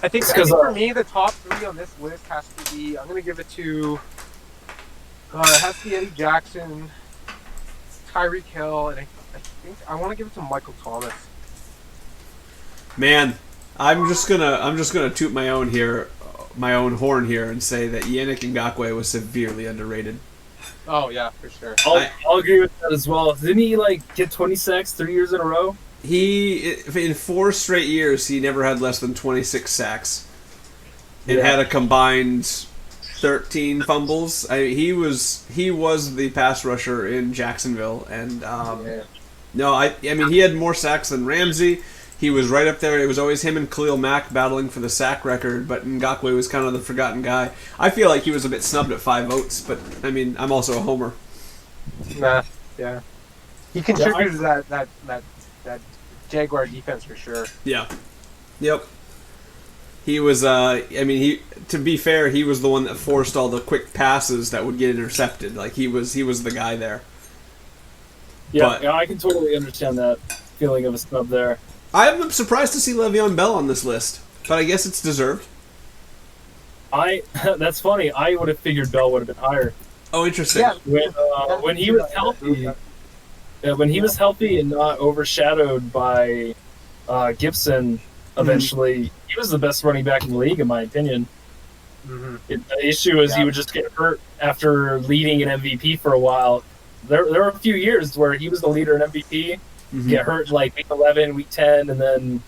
I think for me, the top 3 on this list has to be. I'm gonna give it to. It has to be Eddie Jackson, Tyreek Hill, and I think I want to give it to Michael Thomas. Man, I'm just gonna toot my own horn here, and say that Yannick Ngakoue was severely underrated. Oh yeah, for sure. I'll agree with that as well. Didn't he get 20 sacks 3 years in a row? He in 4 straight years he never had less than 26 sacks, and had a combined 13 fumbles. He was the pass rusher in Jacksonville, and no, I mean he had more sacks than Ramsey. He was right up there. It was always him and Khalil Mack battling for the sack record, but Ngakoue was kind of the forgotten guy. I feel like he was a bit snubbed at 5 votes, but I mean I'm also a homer. Nah, yeah. He contributed to that Jaguar defense for sure. Yeah. Yep. He was. To be fair, he was the one that forced all the quick passes that would get intercepted. Like he was the guy there. Yeah, I can totally understand that feeling of a snub there. I'm surprised to see Le'Veon Bell on this list, but I guess it's deserved. That's funny. I would have figured Bell would have been higher. Oh, interesting. Yeah. When he was healthy. Yeah, when he was healthy and not overshadowed by Gibson, eventually he was the best running back in the league, in my opinion. Mm-hmm. The issue is he would just get hurt after leading an MVP for a while. There were a few years where he was the leader in MVP, get hurt week 11, week 10, and then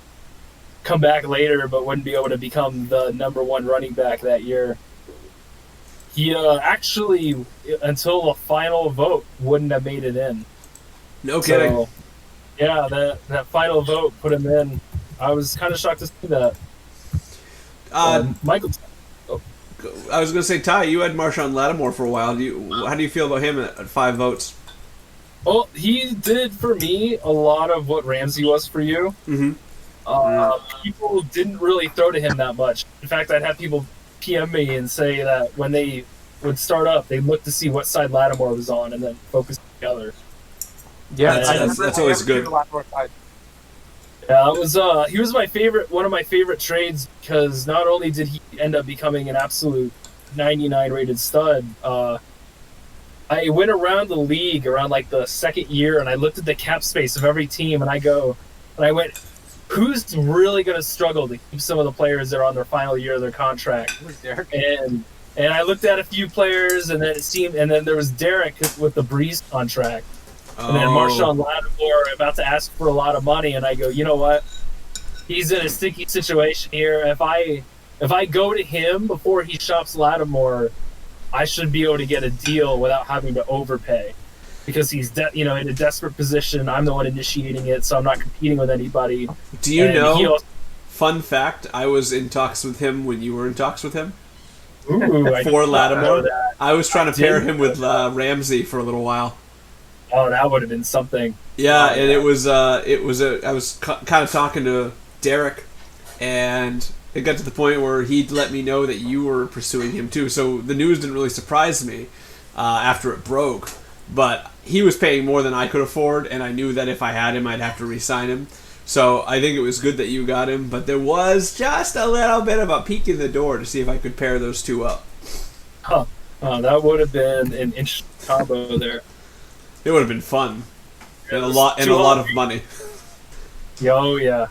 come back later, but wouldn't be able to become the number 1 running back that year. He actually, until the final vote, wouldn't have made it in. No kidding. So, yeah, that final vote put him in. I was kind of shocked to see that. Michael. I was going to say, Ty, you had Marshawn Lattimore for a while. How do you feel about him at 5 votes? Well, he did for me a lot of what Ramsey was for you. People didn't really throw to him that much. In fact, I'd have people PM me and say that when they would start up, they'd look to see what side Lattimore was on and then focus together. Yeah, that's always good. Yeah, it was. He was one of my favorite trades because not only did he end up becoming an absolute 99 rated stud, I went around the league around the second year and I looked at the cap space of every team and I went, who's really going to struggle to keep some of the players that are on their final year of their contract? And I looked at a few players and then there was Derek with the Breeze contract. And then Marshawn Lattimore about to ask for a lot of money, and I go, you know what? He's in a sticky situation here. If I go to him before he shops Lattimore, I should be able to get a deal without having to overpay, because he's in a desperate position. I'm the one initiating it, so I'm not competing with anybody. Do you know? Fun fact: I was in talks with him when you were in talks with him. Ooh, for Lattimore, I was trying to pair him with Ramsey for a little while. Oh, that would have been something. Yeah, and I was kind of talking to Derek, and it got to the point where he'd let me know that you were pursuing him too. So the news didn't really surprise me after it broke, but he was paying more than I could afford, and I knew that if I had him, I'd have to re-sign him. So I think it was good that you got him, but there was just a little bit of a peek in the door to see if I could pair those two up. Huh. That would have been an interesting combo there. It would have been fun, and a lot of money. Oh yeah.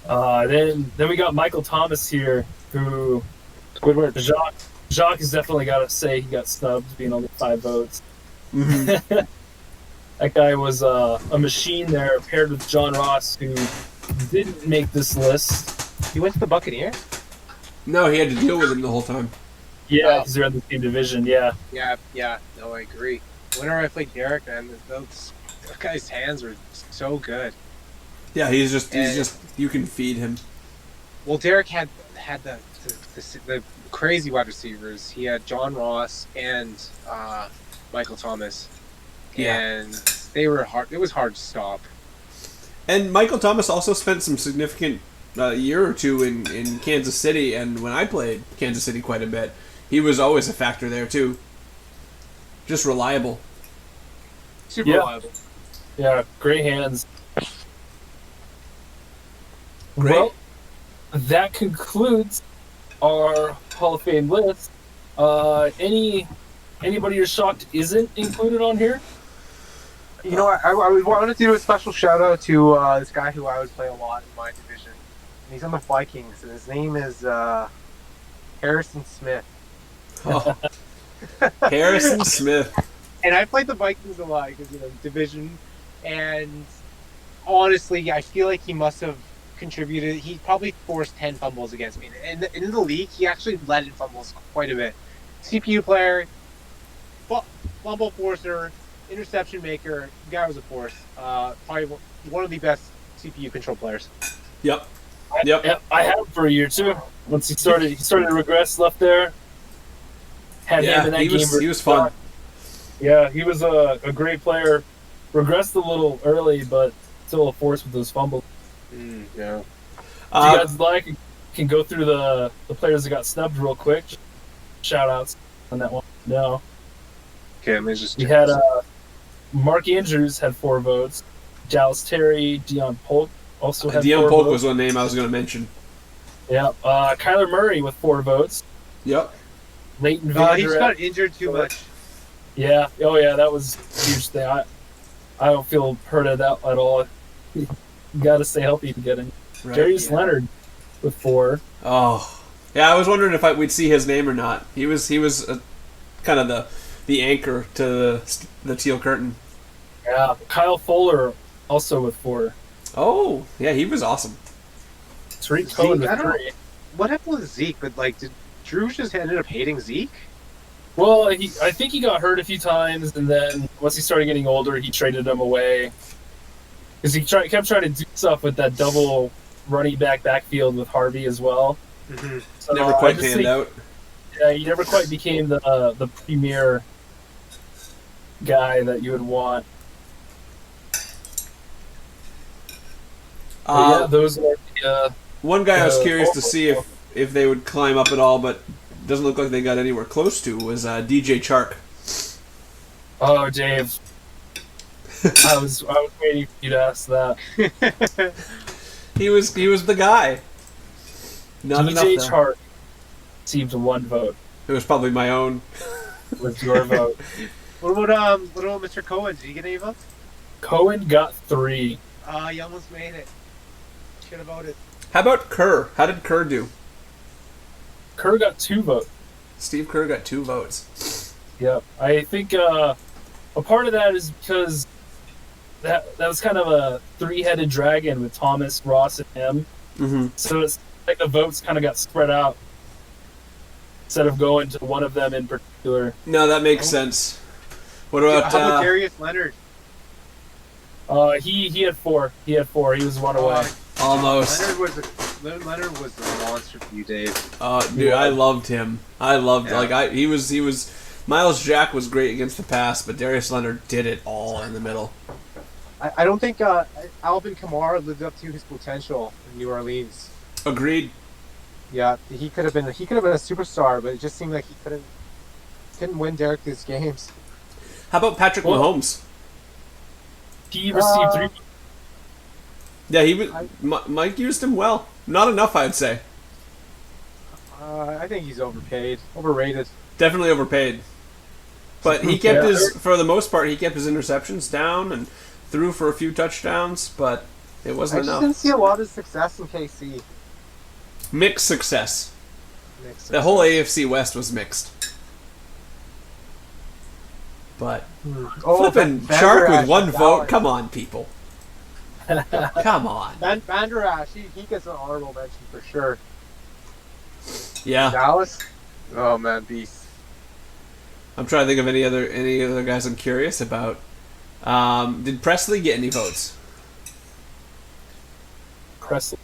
Then we got Michael Thomas here, who Squidward. Jacques has definitely got to say he got snubbed, being only 5 votes. That guy was a machine there, paired with John Ross, who didn't make this list. He went to the Buccaneers? No, he had to deal with him the whole time. Yeah, because they're in the same division. Yeah. Yeah. No, I agree. Whenever I played Derek, man, that guy's hands were so good. Yeah, he's just you can feed him. Well, Derek had the crazy wide receivers. He had John Ross and Michael Thomas, and they were hard. It was hard to stop. And Michael Thomas also spent some significant year or two in Kansas City, and when I played Kansas City quite a bit, he was always a factor there too. Just reliable. Super reliable. Yeah, great hands. Great. Well, that concludes our Hall of Fame list. Anybody you're shocked isn't included on here? You know, I wanted to do a special shout out to this guy who I always play a lot in my division. And he's on the Vikings, and his name is Harrison Smith. Oh. Harrison Smith. And I played the Vikings a lot because, division. And honestly, I feel like he must have contributed. He probably forced 10 fumbles against me. And in the league, he actually led in fumbles quite a bit. CPU player, fumble forcer, interception maker. The guy was a force. Probably one of the best CPU control players. Yep. I had him for a year too. Once he started to regress left there. Had him in that game. He was fun. Yeah, he was a great player. Regressed a little early, but still a force with those fumbles. Yeah. If you guys like, can go through the players that got snubbed real quick. Shout outs on that one. No. Okay, let me just. We had Mark Andrews had 4 votes. Dallas Terry, Deion Polk also had 4 Deion votes. Polk was one name I was going to mention. Yeah. Kyler Murray with 4 votes. Yep. Leighton Vander He's got injured too much. Yeah. Oh, yeah. That was a huge thing. I don't feel hurt at that at all. You got to stay healthy to get in. Right, Darius Leonard with 4. Oh, yeah. I was wondering if we'd see his name or not. He was kind of the anchor to the teal curtain. Yeah. Kyle Fuller also with 4. Oh, yeah. He was awesome. Tariq Cohen Zeke, with 3. What happened with Zeke? But did Drew just ended up hating Zeke? Well, I think he got hurt a few times, and then once he started getting older, he traded him away. Because he kept trying to do stuff with that double running backfield with Harvey as well. Mm-hmm. So Never quite panned out. Yeah, he never quite became the premier guy that you would want. Yeah, those are the... One guy I was curious to see if they would climb up at all, but doesn't look like they got anywhere close to, was DJ Chark. Oh, Dave. I was waiting for you to ask that. He was the guy. Not DJ enough, though. Chark received 1 vote. It was probably my own. With your vote. What about Mr. Cohen? Did he get any votes? Cohen got 3. You almost made it. Should have voted. How about Kerr? How did Kerr do? Kerr got 2 votes. Steve Kerr got 2 votes. Yep. I think a part of that is because that was kind of a 3-headed dragon with Thomas, Ross, and him. Mm-hmm. So it's like the votes kind of got spread out instead of going to one of them in particular. No, that makes sense. What about How about Darius Leonard? He had 4. He had 4. He was 1 away. Almost. Leonard was a monster for you, Dave. Dude, I loved him. He was Miles Jack was great against the pass, but Darius Leonard did it all in the middle. I don't think Alvin Kamara lived up to his potential in New Orleans. Agreed. Yeah, he could have been a superstar, but it just seemed like he couldn't win Derek these games. How about Patrick Mahomes? He received 3. Yeah, Mike used him well. Not enough, I'd say. I think he's overrated. Definitely overpaid. But he kept for the most part, he kept his interceptions down and threw for a few touchdowns, but it wasn't enough. I didn't see a lot of success in KC. Mixed success. The whole AFC West was mixed. But flipping Chark with 1 vote, come on, people. Come on. Van Der Esch, he gets an honorable mention for sure. Yeah. Dallas? Oh man, beast. I'm trying to think of any other guys I'm curious about. Did Presley get any votes? Presley.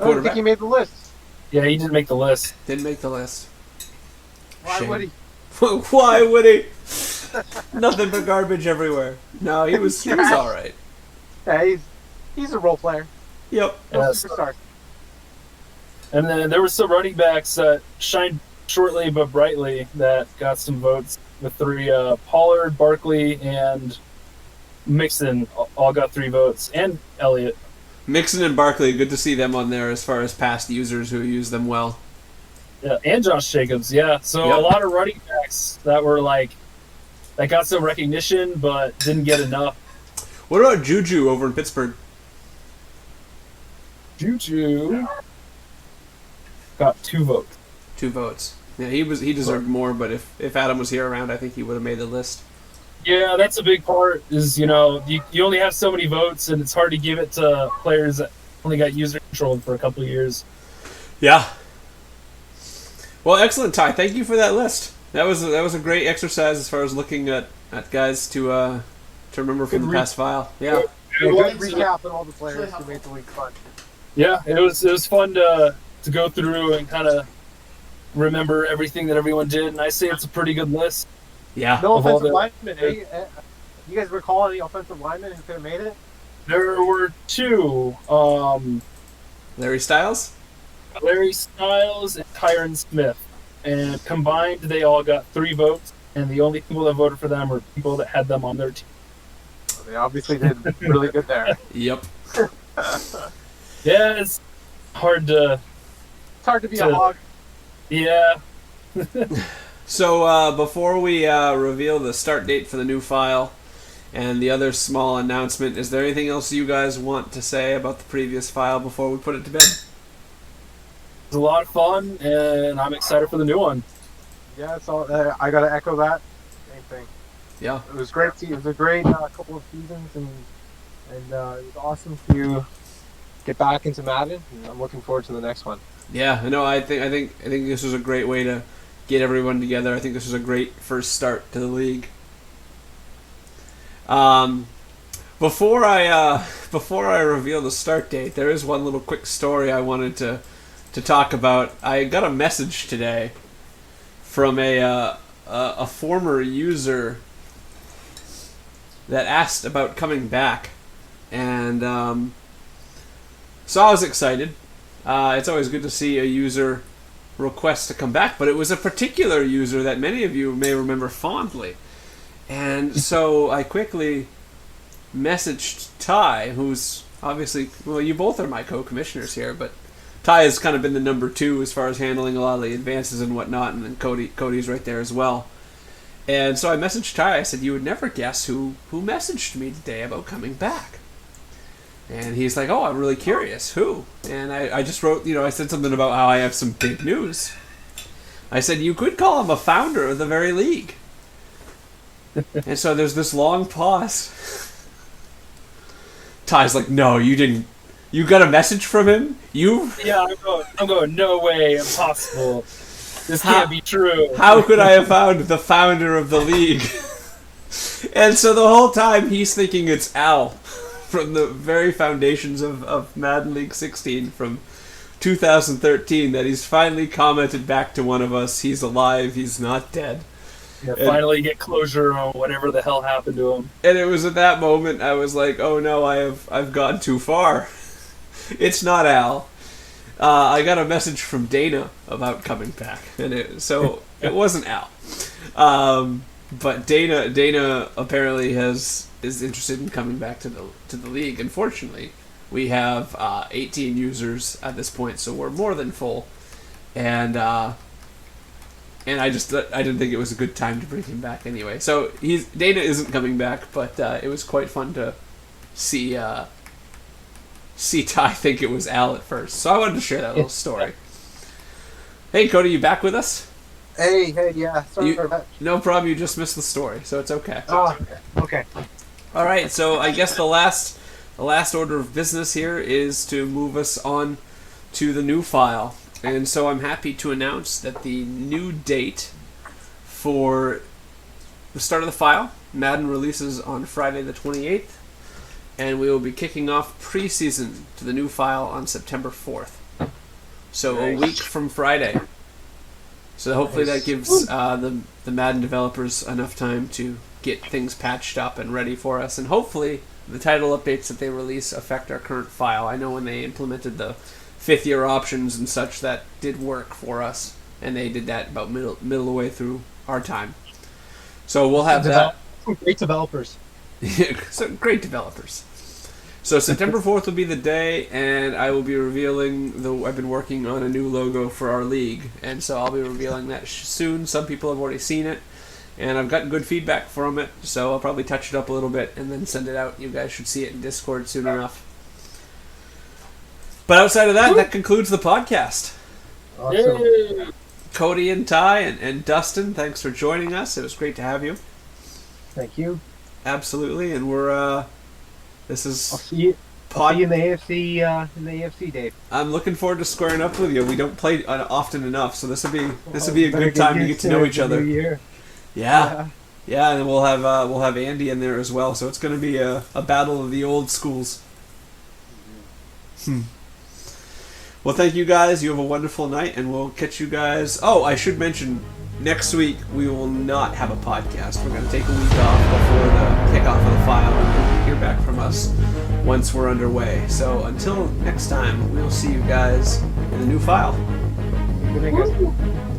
I don't think he made the list. Yeah, he didn't make the list. Didn't make the list. Why Shame. would he? Why would he? Nothing but garbage everywhere. No, he was all right. Yeah, he's a role player. Yep. No Yeah, superstar. And then there were some running backs that shined shortly but brightly that got some votes with 3. Pollard, Barkley, and Mixon all got 3 votes, and Elliott. Mixon and Barkley, good to see them on there as far as past users who use them well. Yeah, and Josh Jacobs, yeah. So a lot of running backs that were that got some recognition but didn't get enough. What about Juju over in Pittsburgh? Juju got 2 votes. 2 votes. Yeah, he deserved more, but if Adam was here around, I think he would have made the list. Yeah, that's a big part. Is you only have so many votes, and it's hard to give it to players that only got user controlled for a couple of years. Yeah. Well, excellent, Ty. Thank you for that list. That was a great exercise as far as looking at guys to remember from the past file. Yeah. Good recap on all the players who made the league fun. Yeah, it was fun to go through and kind of remember everything that everyone did, and I say it's a pretty good list. Yeah. No offensive linemen. You guys recall any offensive linemen who could have made it? There were two. Larry Styles? Larry Styles and Tyron Smith. And combined, they all got 3 votes, and the only people that voted for them were people that had them on their team. They obviously did really good there. Yep. Yeah, it's hard to... It's hard to be a hog. Yeah. So before we reveal the start date for the new file and the other small announcement, is there anything else you guys want to say about the previous file before we put it to bed? It was a lot of fun, and I'm excited for the new one. Yeah, so I got to echo that. Same thing. Yeah. It was great. It was a great couple of seasons, and it was awesome to get back into Madden. And I'm looking forward to the next one. Yeah, no, I think this was a great way to get everyone together. I think this was a great first start to the league. Before I reveal the start date, there is one little quick story I wanted to talk about. I got a message today from a former user that asked about coming back, and so I was excited. It's always good to see a user request to come back, but it was a particular user that many of you may remember fondly. And so I quickly messaged Ty, who's obviously, well, you both are my co-commissioners here, but Ty has kind of been the number 2 as far as handling a lot of the advances and whatnot, and then Cody's right there as well. And so I messaged Ty, I said, you would never guess who messaged me today about coming back. And he's like, oh, I'm really curious. Who? And I just wrote, I said something about how I have some big news. I said, you could call him a founder of the very league. And so there's this long pause. Ty's like, no, you didn't. You got a message from him? Yeah, I'm going, no way, impossible. This can't be true. How could I have found the founder of the league? And so the whole time he's thinking it's Al. From the very foundations of Madden League 16 from 2013, that he's finally commented back to one of us, he's alive, he's not dead. Yeah, finally get closure on whatever the hell happened to him. And it was at that moment I was like, oh no, I've gone too far. It's not Al. I got a message from Dana about coming back, and it wasn't Al. But Dana apparently is interested in coming back to the league. Unfortunately, we have 18 users at this point, so we're more than full. And I didn't think it was a good time to bring him back anyway. So Dana isn't coming back, but it was quite fun to see Ty think it was Al at first. So I wanted to share that little story. Hey Cody, you back with us? Hey, yeah. Sorry for that. No problem. You just missed the story, so it's okay. Oh, okay. All right. So I guess the last order of business here is to move us on to the new file, and so I'm happy to announce that the new date for the start of the file, Madden releases on Friday the 28th, and we will be kicking off preseason to the new file on September 4th. So a week from Friday. So hopefully that gives the Madden developers enough time to get things patched up and ready for us. And hopefully the title updates that they release affect our current file. I know when they implemented the 5th year options and such, that did work for us. And they did that about middle of the way through our time. So we'll have that. Great developers. So great developers. So September 4th will be the day, and I will be revealing I've been working on a new logo for our league, and so I'll be revealing that soon. Some people have already seen it, and I've gotten good feedback from it, so I'll probably touch it up a little bit and then send it out. You guys should see it in Discord soon enough. But outside of that, that concludes the podcast. Awesome. Cody and Ty and Dustin, thanks for joining us. It was great to have you. Thank you. Absolutely, and we're this is I'll see you. I'll see you in the AFC, Dave. I'm looking forward to squaring up with you. We don't play often enough, so this will be a good time to get to know each other. Yeah, and we'll have Andy in there as well. So it's going to be a battle of the old schools. Well, thank you guys. You have a wonderful night, and we'll catch you guys. Oh, I should mention, next week we will not have a podcast. We're going to take a week off before the kickoff of the file, and you'll hear back from us once we're underway. So until next time, we'll see you guys in the new file. Good night, guys.